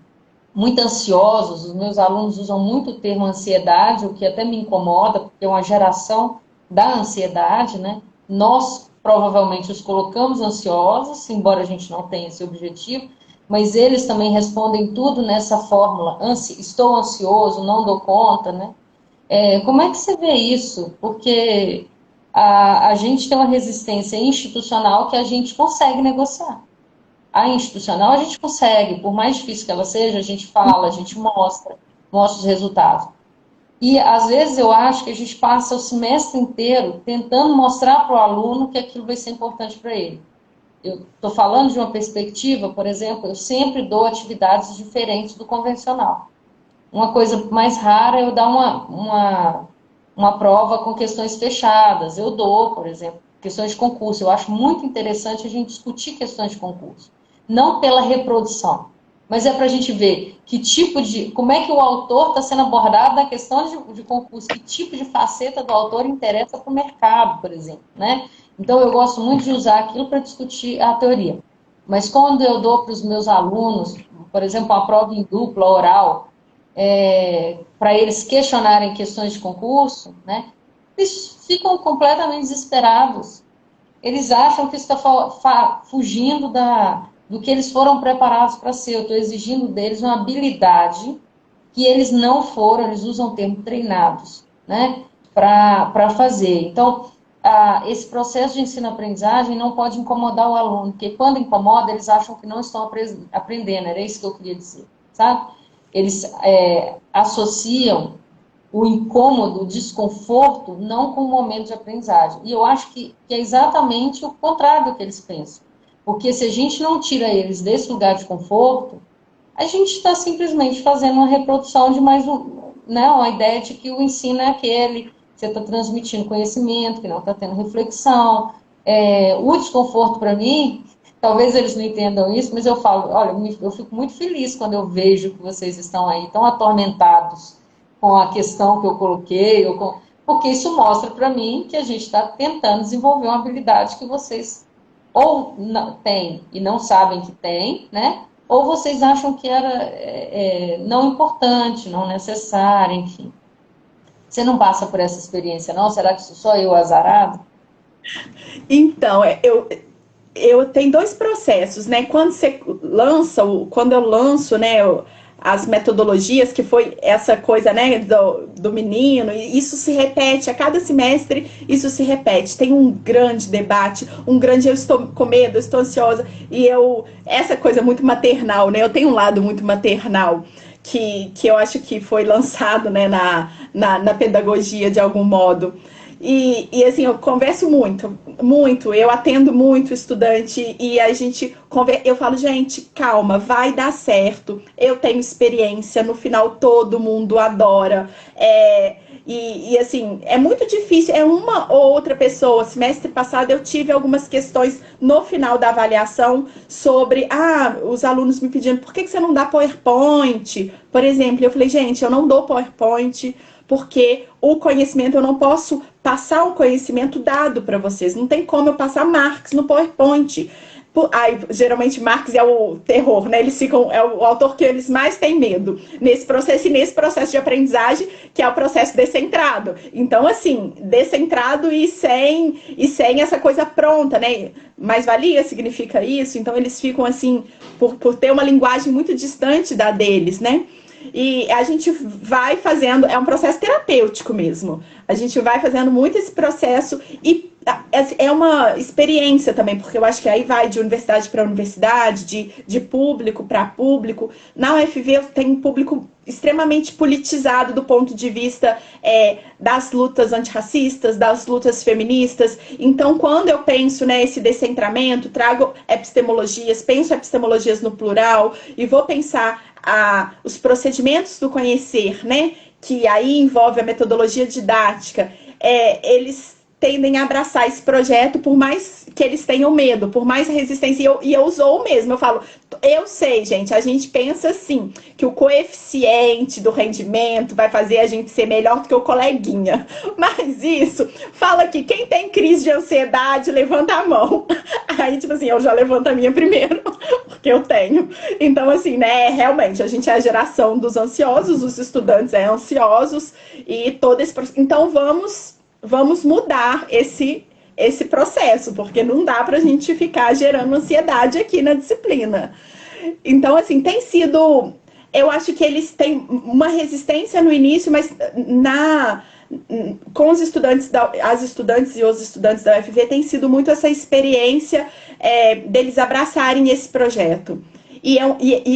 muito ansiosos. Os meus alunos usam muito o termo ansiedade, o que até me incomoda, porque é uma geração da ansiedade, né? Nós, provavelmente, os colocamos ansiosos, embora a gente não tenha esse objetivo, mas eles também respondem tudo nessa fórmula, estou ansioso, não dou conta, né? Como é que você vê isso? Porque a gente tem uma resistência institucional que a gente consegue negociar. A institucional a gente consegue, por mais difícil que ela seja, a gente fala, a gente mostra os resultados. E, às vezes, eu acho que a gente passa o semestre inteiro tentando mostrar para o aluno que aquilo vai ser importante para ele. Eu estou falando de uma perspectiva, por exemplo, eu sempre dou atividades diferentes do convencional. Uma coisa mais rara é eu dar uma prova com questões fechadas. Eu dou, por exemplo, questões de concurso. Eu acho muito interessante a gente discutir questões de concurso. Não pela reprodução, mas é para a gente ver como é que o autor está sendo abordado na questão de concurso, que tipo de faceta do autor interessa para o mercado, por exemplo, né? Então, eu gosto muito de usar aquilo para discutir a teoria. Mas quando eu dou para os meus alunos, por exemplo, uma prova em dupla, oral, para eles questionarem questões de concurso, né, eles ficam completamente desesperados. Eles acham que está fugindo do que eles foram preparados para ser. Eu estou exigindo deles uma habilidade que eles não foram, eles usam o termo treinados, né, para fazer. Então, esse processo de ensino-aprendizagem não pode incomodar o aluno, porque quando incomoda, eles acham que não estão aprendendo, era isso que eu queria dizer, sabe? Eles associam o incômodo, o desconforto, não com o momento de aprendizagem. E eu acho que é exatamente o contrário do que eles pensam. Porque se a gente não tira eles desse lugar de conforto, a gente está simplesmente fazendo uma reprodução de mais uma ideia de que o ensino é aquele, você está transmitindo conhecimento, que não está tendo reflexão. O desconforto, para mim, talvez eles não entendam isso, mas eu falo, olha, eu fico muito feliz quando eu vejo que vocês estão aí tão atormentados com a questão que eu coloquei, porque isso mostra para mim que a gente está tentando desenvolver uma habilidade que vocês ou não têm e não sabem que têm, né? Ou vocês acham que era não importante, não necessário, enfim. Você não passa por essa experiência, não? Será que sou eu azarado? Então, eu tenho dois processos, né? Quando eu lanço, né, as metodologias, que foi essa coisa, né, do menino, e isso se repete, a cada semestre isso se repete, tem um grande debate, eu estou com medo, eu estou ansiosa, e essa coisa muito maternal, né, eu tenho um lado muito maternal, que eu acho que foi lançado, né, na pedagogia de algum modo. E assim, eu converso muito, eu atendo muito estudante e eu falo, gente, calma, vai dar certo, eu tenho experiência, no final todo mundo adora, e assim, é muito difícil, uma ou outra pessoa. Semestre passado eu tive algumas questões no final da avaliação sobre, os alunos me pedindo, por que você não dá PowerPoint? Por exemplo, eu falei, gente, eu não dou PowerPoint, porque o conhecimento, eu não posso passar um conhecimento dado para vocês. Não tem como eu passar Marx no PowerPoint. Geralmente Marx é o terror, né? É o autor que eles mais têm medo nesse processo de aprendizagem, que é o processo descentrado. Então, assim, descentrado e sem essa coisa pronta, né? Mais-valia significa isso. Então, eles ficam assim, por ter uma linguagem muito distante da deles, né? E a gente vai fazendo, é um processo terapêutico mesmo. A gente vai fazendo muito esse processo e é uma experiência também, porque eu acho que aí vai de universidade para universidade, de público para público. Na UFV eu tenho um público extremamente politizado do ponto de vista das lutas antirracistas, das lutas feministas. Então, quando eu penso nesse descentramento, trago penso epistemologias no plural e vou pensar os procedimentos do conhecer, né? Que aí envolve a metodologia didática. Eles tendem a abraçar esse projeto, por mais que eles tenham medo, por mais resistência. E eu usou mesmo, eu falo, eu sei, gente, a gente pensa assim, que o coeficiente do rendimento vai fazer a gente ser melhor do que o coleguinha. Mas isso, fala que quem tem crise de ansiedade, levanta a mão. Aí, tipo assim, eu já levanto a minha primeiro, porque eu tenho. Então, assim, né, realmente, a gente é a geração dos ansiosos, os estudantes é ansiosos, e todo esse processo. Então, vamos mudar esse processo, porque não dá para a gente ficar gerando ansiedade aqui na disciplina. Então, assim, tem sido... Eu acho que eles têm uma resistência no início, mas com os estudantes, as estudantes e os estudantes da UFV tem sido muito essa experiência deles abraçarem esse projeto. E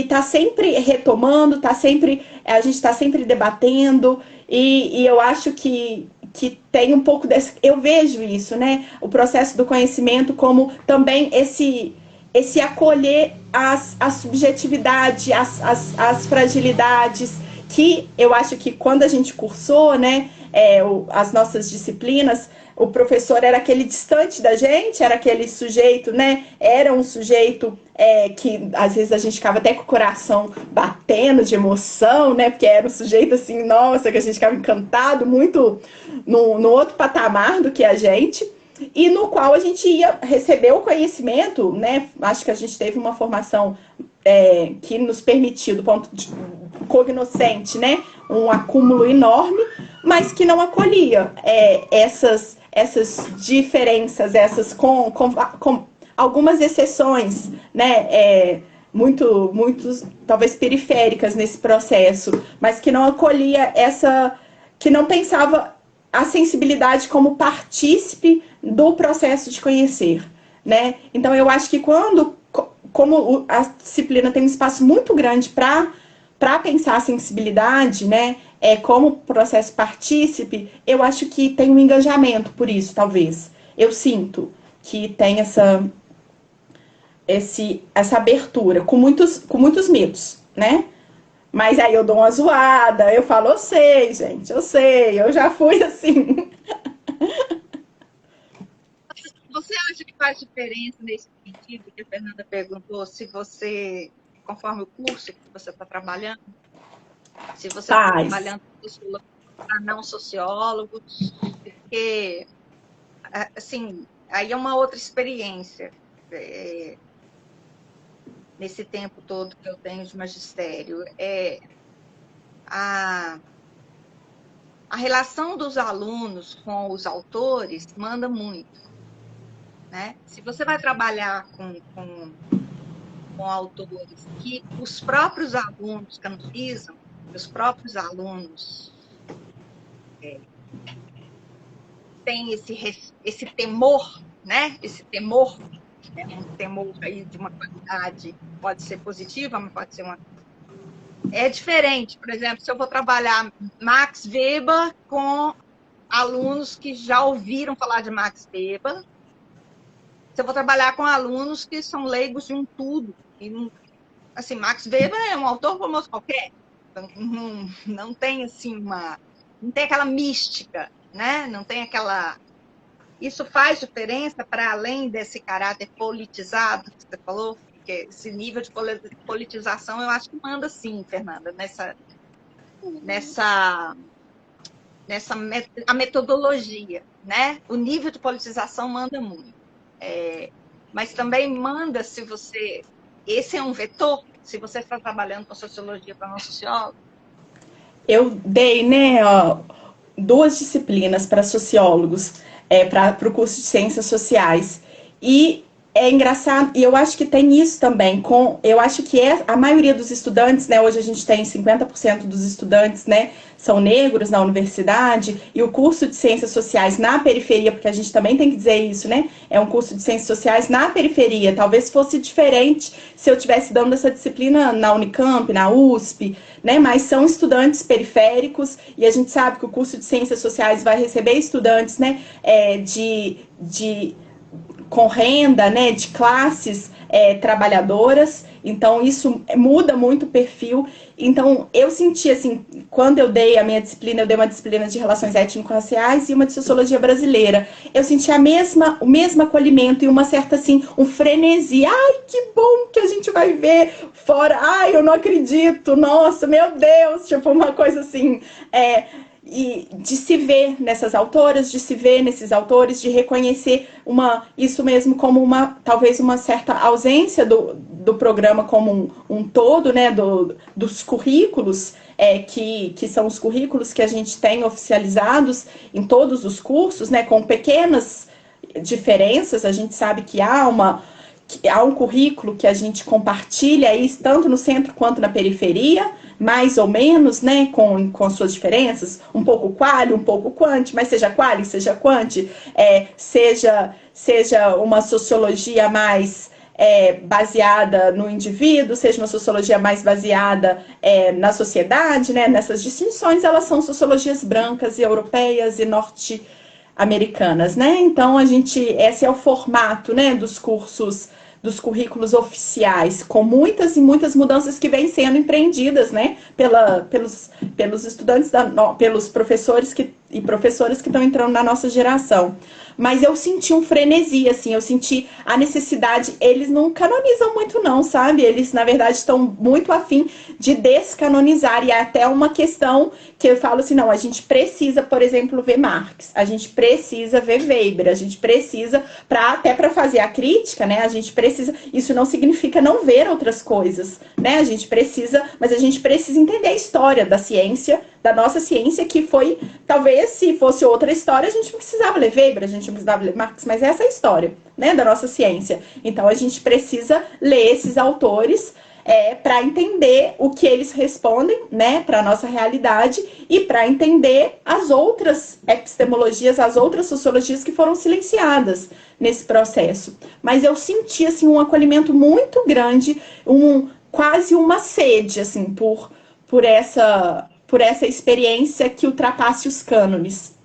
está sempre retomando, a gente está sempre debatendo, e eu acho que tem um pouco desse... Eu vejo isso, né? O processo do conhecimento como também esse acolher a subjetividade, as fragilidades, que eu acho que quando a gente cursou, né, as nossas disciplinas, o professor era aquele distante da gente, era aquele sujeito, né? Era um sujeito que às vezes a gente ficava até com o coração batendo de emoção, né? Porque era um sujeito assim, nossa, que a gente ficava encantado, muito no outro patamar do que a gente, e no qual a gente ia receber o conhecimento, né? Acho que a gente teve uma formação que nos permitiu, do ponto de cognoscente, né? Um acúmulo enorme, mas que não acolhia essas diferenças, com algumas exceções, né? Muito, talvez periféricas nesse processo, mas que não acolhia que não pensava a sensibilidade como partícipe do processo de conhecer, né? Então, eu acho que como a disciplina tem um espaço muito grande para pensar a sensibilidade, né? Como processo partícipe, eu acho que tem um engajamento por isso, talvez. Eu sinto que tem essa abertura, com muitos medos, né? Mas aí eu dou uma zoada, eu falo, eu sei, gente, eu já fui assim. Você acha que faz diferença nesse sentido que a Fernanda perguntou, se você, conforme o curso que você está trabalhando, se você está trabalhando para não sociólogos, porque, assim, aí é uma outra experiência. Nesse tempo todo que eu tenho de magistério, a relação dos alunos com os autores manda muito, né? Se você vai trabalhar com autores que os próprios alunos canalizam, os próprios alunos têm esse temor, né? Esse temor, um temor aí de uma qualidade, pode ser positiva, mas pode ser uma... É diferente, por exemplo, se eu vou trabalhar Max Weber com alunos que já ouviram falar de Max Weber, se eu vou trabalhar com alunos que são leigos de um tudo, e, assim, Max Weber é um autor famoso qualquer, não tem assim não tem aquela mística, né? Não tem aquela... Isso faz diferença para além desse caráter politizado que você falou? Porque esse nível de politização eu acho que manda sim, Fernanda, a metodologia, né? O nível de politização manda muito. Mas também manda se você... Esse é um vetor, se você está trabalhando com sociologia para não sociólogo. Eu dei, né, 2 disciplinas para sociólogos, para o curso de Ciências Sociais. E é engraçado, e eu acho que tem isso também, eu acho que a maioria dos estudantes, né, hoje a gente tem 50% dos estudantes, né, são negros na universidade, e o curso de Ciências Sociais na periferia, porque a gente também tem que dizer isso, né, é um curso de Ciências Sociais na periferia, talvez fosse diferente se eu estivesse dando essa disciplina na Unicamp, na USP, né, mas são estudantes periféricos, e a gente sabe que o curso de Ciências Sociais vai receber estudantes, né, com renda, né, de classes trabalhadoras, então isso muda muito o perfil. Então eu senti assim, quando eu dei a minha disciplina, eu dei uma disciplina de relações étnico-raciais e uma de sociologia brasileira, eu senti o mesmo acolhimento e uma certa assim, um frenesi. Ai, que bom que a gente vai ver fora, ai, eu não acredito, nossa, meu Deus, tipo uma coisa assim, e de se ver nessas autoras, de se ver nesses autores, de reconhecer isso mesmo como talvez uma certa ausência do programa como um todo, né, dos currículos, que são os currículos que a gente tem oficializados em todos os cursos, né, com pequenas diferenças. A gente sabe que há um currículo que a gente compartilha aí, tanto no centro quanto na periferia, mais ou menos, né, com suas diferenças, um pouco quali, um pouco quanti, mas seja quali, seja quanti, seja uma sociologia mais baseada no indivíduo, seja uma sociologia mais baseada na sociedade, né, nessas distinções, elas são sociologias brancas e europeias e norte-americanas, né? Então esse é o formato, né, dos currículos oficiais, com muitas e muitas mudanças que vêm sendo empreendidas, né, pelos estudantes, pelos professores e professoras que estão entrando na nossa geração. Mas eu senti um frenesi, assim, eu senti a necessidade. Eles não canonizam muito não, sabe? Eles, na verdade, estão muito afim de descanonizar, e é até uma questão que eu falo assim, não, a gente precisa, por exemplo, ver Marx, a gente precisa ver Weber, a gente precisa, até para fazer a crítica, né, a gente precisa, isso não significa não ver outras coisas, né, mas a gente precisa entender a história da ciência, da nossa ciência, que foi, talvez, se fosse outra história, a gente não precisava ler Weber, a gente não precisava ler Marx, mas essa é a história, né, da nossa ciência. Então, a gente precisa ler esses autores para entender o que eles respondem, né, para a nossa realidade, e para entender as outras epistemologias, as outras sociologias que foram silenciadas nesse processo. Mas eu senti, assim, um acolhimento muito grande, quase uma sede, assim, por essa experiência que ultrapasse os cânones.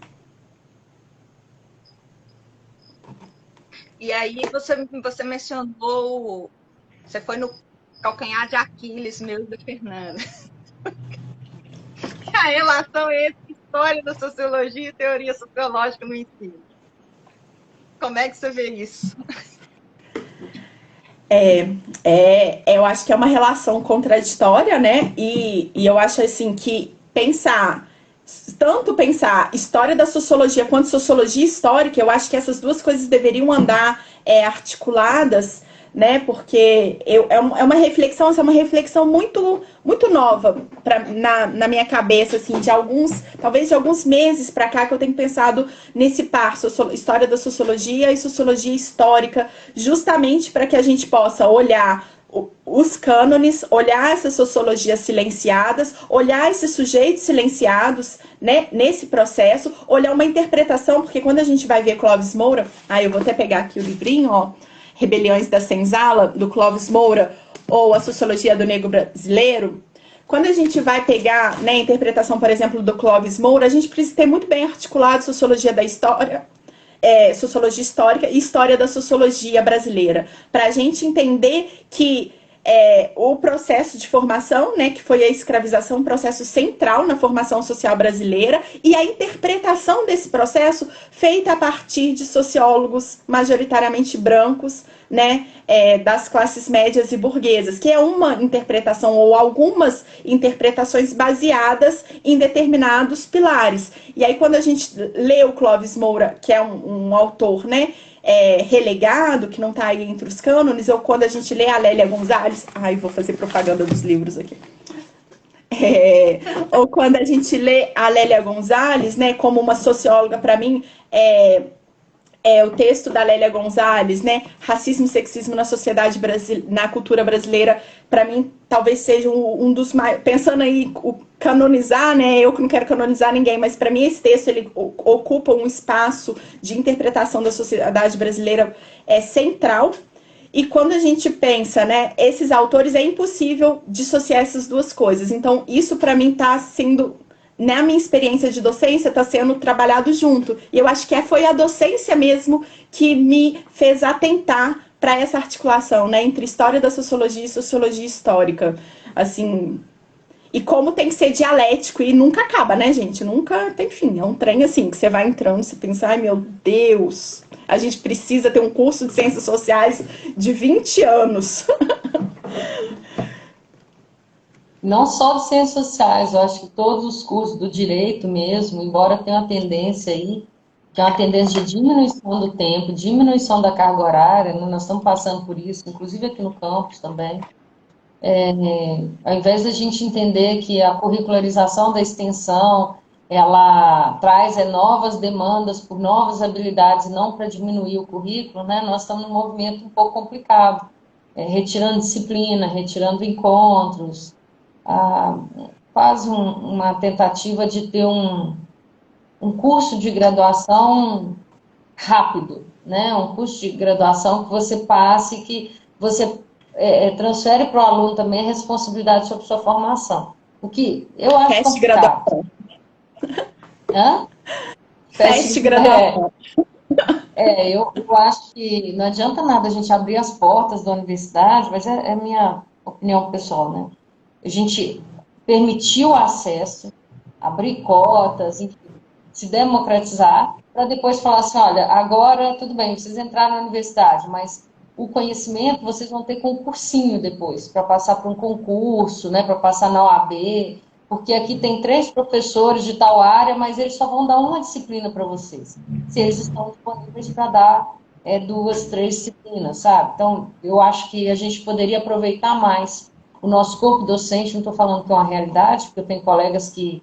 E aí você mencionou, você foi no calcanhar de Aquiles meu da Fernanda. A relação entre história da sociologia e teoria sociológica no ensino. Como é que você vê isso? Eu acho que é uma relação contraditória, né? E eu acho assim que tanto pensar história da sociologia quanto sociologia histórica, eu acho que essas duas coisas deveriam andar articuladas, né? Porque é uma reflexão muito, muito nova na minha cabeça, assim, talvez de alguns meses para cá, que eu tenho pensado nesse par, história da sociologia e sociologia histórica, justamente para que a gente possa olhar os cânones, olhar essas sociologias silenciadas, olhar esses sujeitos silenciados, né, nesse processo, olhar uma interpretação, porque quando a gente vai ver Clóvis Moura, eu vou até pegar aqui o livrinho, ó, Rebeliões da Senzala, do Clóvis Moura, ou a Sociologia do Negro Brasileiro, quando a gente vai pegar, né, a interpretação, por exemplo, do Clóvis Moura, a gente precisa ter muito bem articulado sociologia da história, sociologia histórica e história da sociologia brasileira, para a gente entender que o processo de formação, né, que foi a escravização, um processo central na formação social brasileira, e a interpretação desse processo feita a partir de sociólogos majoritariamente brancos, né, das classes médias e burguesas, que é uma interpretação ou algumas interpretações baseadas em determinados pilares. E aí, quando a gente lê o Clóvis Moura, que é um autor, né, relegado, que não está aí entre os cânones, ou quando a gente lê a Lélia Gonzalez, vou fazer propaganda dos livros aqui, ou quando a gente lê a Lélia Gonzalez, né, como uma socióloga, para mim, o texto da Lélia Gonzalez, né, Racismo e Sexismo na Sociedade na Cultura Brasileira, para mim, talvez seja um dos mais... Pensando aí, canonizar, né, eu que não quero canonizar ninguém, mas para mim esse texto, ele ocupa um espaço de interpretação da sociedade brasileira central. E quando a gente pensa, né, esses autores, é impossível dissociar essas duas coisas. Então, isso para mim está sendo... Na minha experiência de docência, está sendo trabalhado junto. E eu acho que foi a docência mesmo que me fez atentar para essa articulação, né, entre história da sociologia e sociologia histórica, assim, e como tem que ser dialético e nunca acaba, né, gente? Nunca tem fim. É um trem assim que você vai entrando, você pensa, ai meu Deus, a gente precisa ter um curso de ciências sociais de 20 anos. Não só de ciências sociais, eu acho que todos os cursos do direito mesmo, embora tenha uma tendência aí, que é uma tendência de diminuição do tempo, diminuição da carga horária, né? Nós estamos passando por isso, inclusive aqui no campus também. Ao invés da gente entender que a curricularização da extensão, ela traz novas demandas por novas habilidades, e não para diminuir o currículo, né? Nós estamos num movimento um pouco complicado, retirando disciplina, retirando encontros, ah, quase uma tentativa de ter um curso de graduação rápido, né? Um curso de graduação que você passe, que você transfere para o aluno também a responsabilidade sobre sua formação. O que eu acho Teste de complicado. graduação. Hã? Teste de graduação. Eu acho que não adianta nada a gente abrir as portas da universidade, mas é minha opinião pessoal, né? A gente permitir o acesso, abrir cotas, enfim, se democratizar, para depois falar assim, olha, agora tudo bem, vocês entraram na universidade, mas o conhecimento vocês vão ter concursinho depois, para passar por um concurso, né, para passar na OAB, porque aqui tem 3 professores de tal área, mas eles só vão dar uma disciplina para vocês, se eles estão disponíveis para dar 2, 3 disciplinas, sabe? Então, eu acho que a gente poderia aproveitar mais o nosso corpo docente, não estou falando que é uma realidade, porque eu tenho colegas que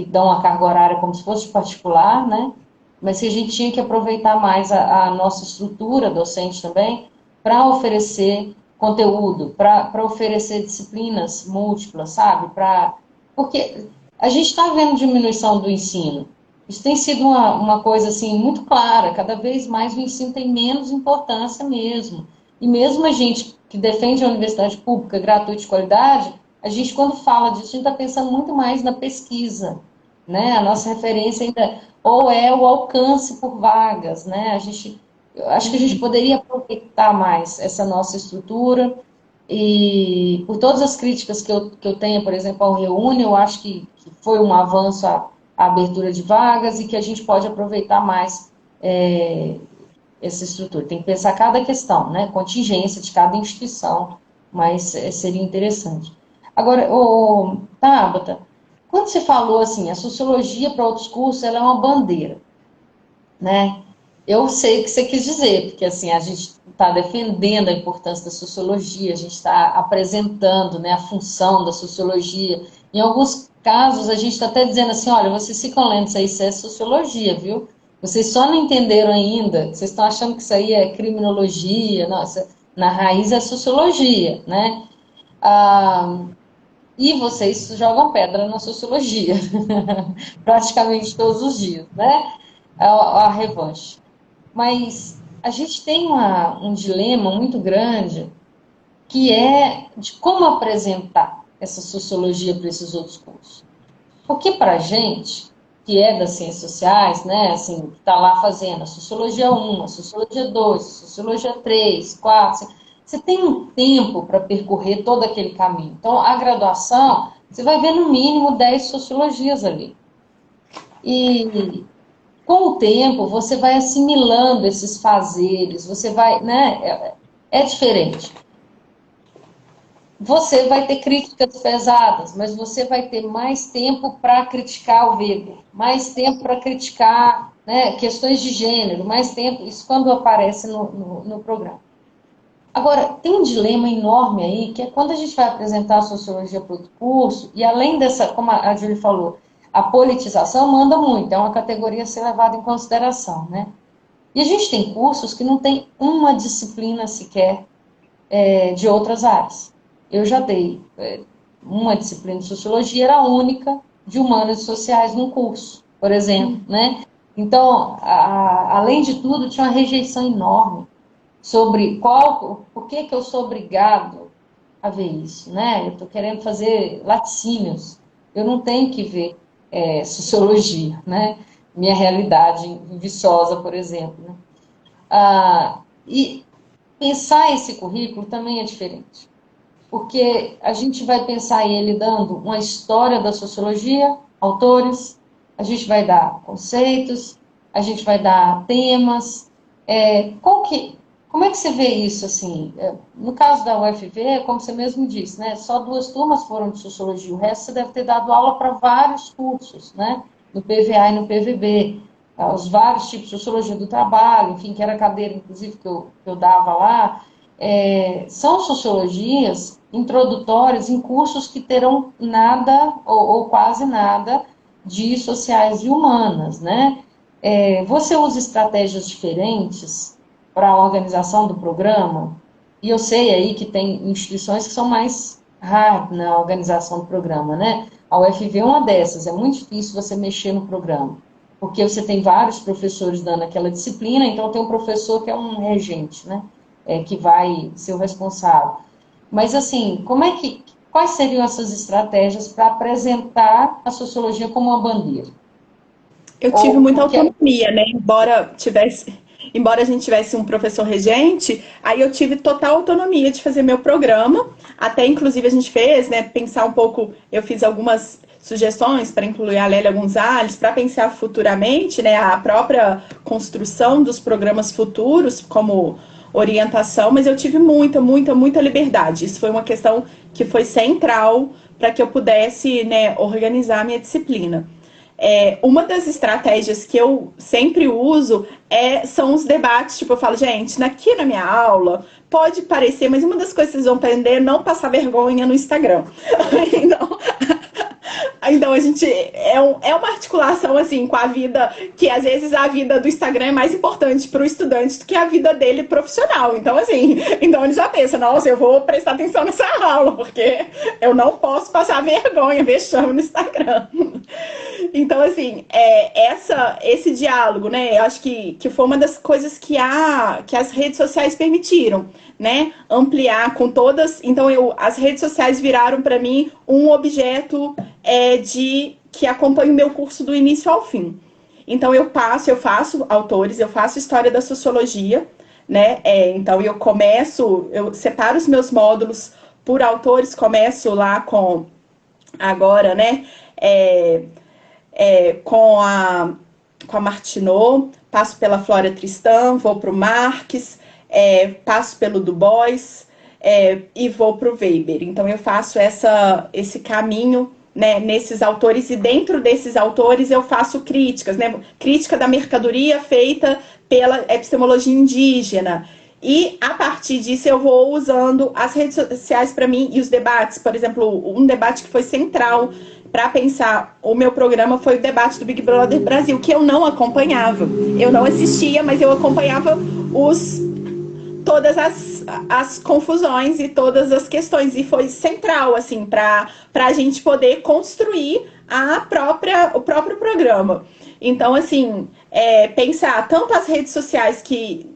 dão a carga horária como se fosse particular, né? Mas que a gente tinha que aproveitar mais a nossa estrutura docente também para oferecer conteúdo, para oferecer disciplinas múltiplas, sabe? Porque a gente está vendo diminuição do ensino. Isso tem sido uma coisa assim muito clara, cada vez mais o ensino tem menos importância mesmo. E mesmo a gente que defende a universidade pública, gratuita e de qualidade, a gente, quando fala disso, a gente está pensando muito mais na pesquisa, né? A nossa referência ainda ou é o alcance por vagas, né? Eu acho que a gente poderia aproveitar mais essa nossa estrutura e por todas as críticas que eu tenho, por exemplo, ao Reúne, eu acho que foi um avanço a abertura de vagas e que a gente pode aproveitar mais essa estrutura. Tem que pensar cada questão, né? Contingência de cada instituição, mas seria interessante. Agora, Tabata, quando você falou assim, a sociologia para outros cursos, ela é uma bandeira, né? Eu sei o que você quis dizer, porque assim, a gente está defendendo a importância da sociologia, a gente está apresentando, né, a função da sociologia. Em alguns casos, a gente está até dizendo assim, olha, vocês ficam lendo isso aí é sociologia, viu? Vocês só não entenderam ainda, vocês estão achando que isso aí é criminologia, nossa, na raiz é sociologia, né? E vocês jogam pedra na sociologia, praticamente todos os dias, né? A revanche. Mas a gente tem um dilema muito grande, que é de como apresentar essa sociologia para esses outros cursos. Porque para a gente, que é das ciências sociais, né, assim, que está lá fazendo a sociologia 1, a sociologia 2, a sociologia 3, 4, você tem um tempo para percorrer todo aquele caminho. Então, a graduação, você vai ver no mínimo 10 sociologias ali. E com o tempo, você vai assimilando esses fazeres, você vai, né, é diferente. Você vai ter críticas pesadas, mas você vai ter mais tempo para criticar o Weber, mais tempo para criticar, né, questões de gênero, mais tempo, isso quando aparece no programa. Agora, tem um dilema enorme aí, que é quando a gente vai apresentar a sociologia para outro curso, e além dessa, como a Júlia falou, a politização manda muito, é uma categoria a ser levada em consideração, né? E a gente tem cursos que não tem uma disciplina sequer de outras áreas. Eu já dei uma disciplina de sociologia, era a única de humanas e sociais num curso, por exemplo, né? Então, além de tudo, tinha uma rejeição enorme sobre por que eu sou obrigado a ver isso, né? Eu estou querendo fazer laticínios, eu não tenho que ver sociologia, né? Minha realidade viçosa, por exemplo, né? E pensar esse currículo também é diferente. Porque a gente vai pensar ele dando uma história da sociologia, autores, a gente vai dar conceitos, a gente vai dar temas. Como é que você vê isso, assim? No caso da UFV, como você mesmo disse, né? Só 2 turmas foram de sociologia, o resto você deve ter dado aula para vários cursos, né? No PVA e no PVB, os vários tipos de sociologia do trabalho, enfim, que era a cadeira, inclusive, que eu dava lá. São sociologias introdutórias em cursos que terão nada ou quase nada de sociais e humanas, né? Você usa estratégias diferentes para a organização do programa? E eu sei aí que tem instituições que são mais hard na organização do programa, né? A UFV é uma dessas, é muito difícil você mexer no programa, porque você tem vários professores dando aquela disciplina, então tem um professor que é um regente, né? Que vai ser o responsável. Mas, assim, quais seriam essas estratégias para apresentar a sociologia como uma bandeira? Eu tive muita autonomia, né? Embora a gente tivesse um professor regente, aí eu tive total autonomia de fazer meu programa. Até, inclusive, a gente fez, né? Pensar um pouco, eu fiz algumas sugestões para incluir a Lélia Gonzalez, para pensar futuramente, né? A própria construção dos programas futuros, como orientação, mas eu tive muita liberdade. Isso foi uma questão que foi central para que eu pudesse, né, organizar a minha disciplina. Uma das estratégias que eu sempre uso são os debates. Tipo, eu falo, gente, aqui na minha aula pode parecer, mas uma das coisas que vocês vão aprender é não passar vergonha no Instagram. Então a gente uma articulação assim com a vida, que às vezes a vida do Instagram é mais importante para o estudante do que a vida dele profissional. Então assim, então ele já pensa, nossa, eu vou prestar atenção nessa aula, porque eu não posso passar vergonha, vexame no Instagram. Então assim, esse diálogo, né, eu acho que foi uma das coisas que as redes sociais permitiram, né, ampliar com todas. Então as redes sociais viraram para mim um objeto que acompanha o meu curso do início ao fim. Então eu faço autores, eu faço história da sociologia, né? Então eu separo os meus módulos por autores, começo lá com agora, né? Com a Martineau, passo pela Flora Tristan, vou para o Marx, passo pelo Du Bois e vou para o Weber. Então eu faço esse caminho, né, nesses autores, e dentro desses autores eu faço críticas, né, crítica da mercadoria feita pela epistemologia indígena. E a partir disso eu vou usando as redes sociais para mim e os debates. Por exemplo, um debate que foi central para pensar o meu programa foi o debate do Big Brother Brasil, que eu não acompanhava. Eu não assistia, mas eu acompanhava todas as confusões e todas as questões. E foi central, assim, para a gente poder construir o próprio programa. Então, assim, pensar tanto as redes sociais,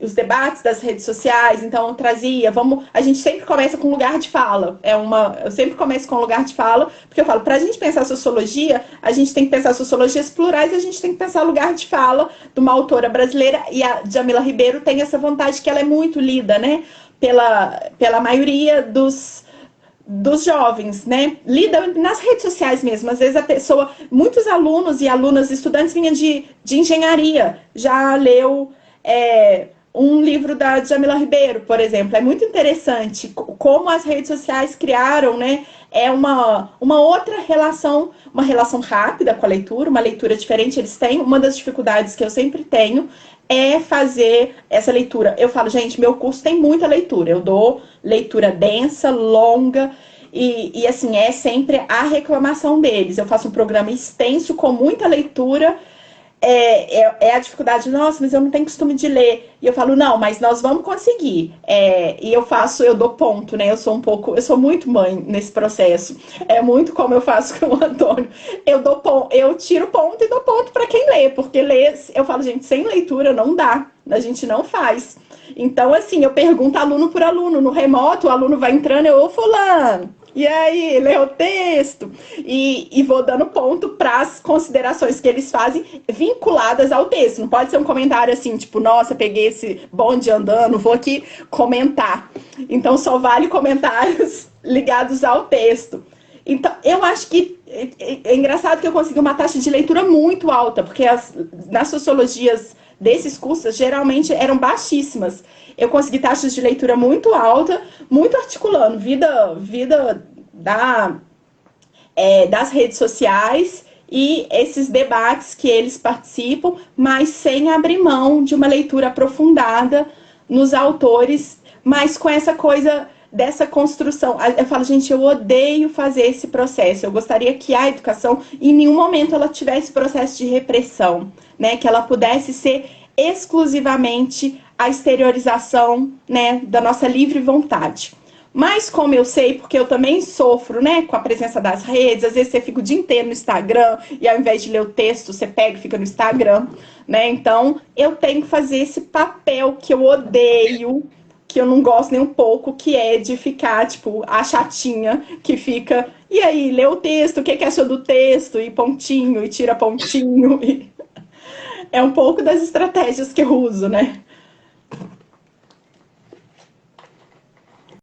os debates das redes sociais, então trazia, a gente sempre começa com lugar de fala. Eu sempre começo com lugar de fala, porque eu falo, para a gente pensar sociologia, a gente tem que pensar sociologias plurais, e a gente tem que pensar lugar de fala de uma autora brasileira, e a Djamila Ribeiro tem essa vantagem que ela é muito lida, né, pela maioria dos jovens, né? Lida nas redes sociais mesmo. Às vezes muitos alunos e alunas, estudantes vinham de engenharia, já leu um livro da Djamila Ribeiro, por exemplo. É muito interessante como as redes sociais criaram, né? Uma outra relação, uma relação rápida com a leitura, uma leitura diferente. Eles têm, uma das dificuldades que eu sempre tenho é fazer essa leitura. Eu falo, gente, meu curso tem muita leitura. Eu dou leitura densa, longa, e assim, é sempre a reclamação deles. Eu faço um programa extenso, com muita leitura. A dificuldade, nossa, mas eu não tenho costume de ler. E eu falo, não, mas nós vamos conseguir. E eu dou ponto, né? Eu sou muito mãe nesse processo. É muito como eu faço com o Antônio. Eu tiro ponto e dou ponto para quem lê, porque eu falo, gente, sem leitura não dá, a gente não faz. Então, assim, eu pergunto aluno por aluno. No remoto, o aluno vai entrando, ô fulano, E aí, lê o texto. E vou dando ponto para as considerações que eles fazem vinculadas ao texto. Não pode ser um comentário assim, tipo, nossa, peguei esse bonde andando, vou aqui comentar. Então, só vale comentários ligados ao texto. Então, eu acho que é engraçado que eu consegui uma taxa de leitura muito alta, porque nas sociologias desses cursos geralmente eram baixíssimas. Eu consegui taxas de leitura muito alta, muito articulando vida das redes sociais e esses debates que eles participam, mas sem abrir mão de uma leitura aprofundada nos autores, mas com essa coisa dessa construção. Eu falo, gente, eu odeio fazer esse processo. Eu gostaria que a educação, em nenhum momento, ela tivesse processo de repressão, né? Que ela pudesse ser exclusivamente a exteriorização, né, da nossa livre vontade. Mas como eu sei, porque eu também sofro, né, com a presença das redes, às vezes você fica o dia inteiro no Instagram e ao invés de ler o texto, você pega e fica no Instagram, né? Então, eu tenho que fazer esse papel que eu odeio, que eu não gosto nem um pouco, que é de ficar, tipo, a chatinha que fica, e aí, lê o texto, o que achou do texto? E pontinho, e tira pontinho. É um pouco das estratégias que eu uso, né?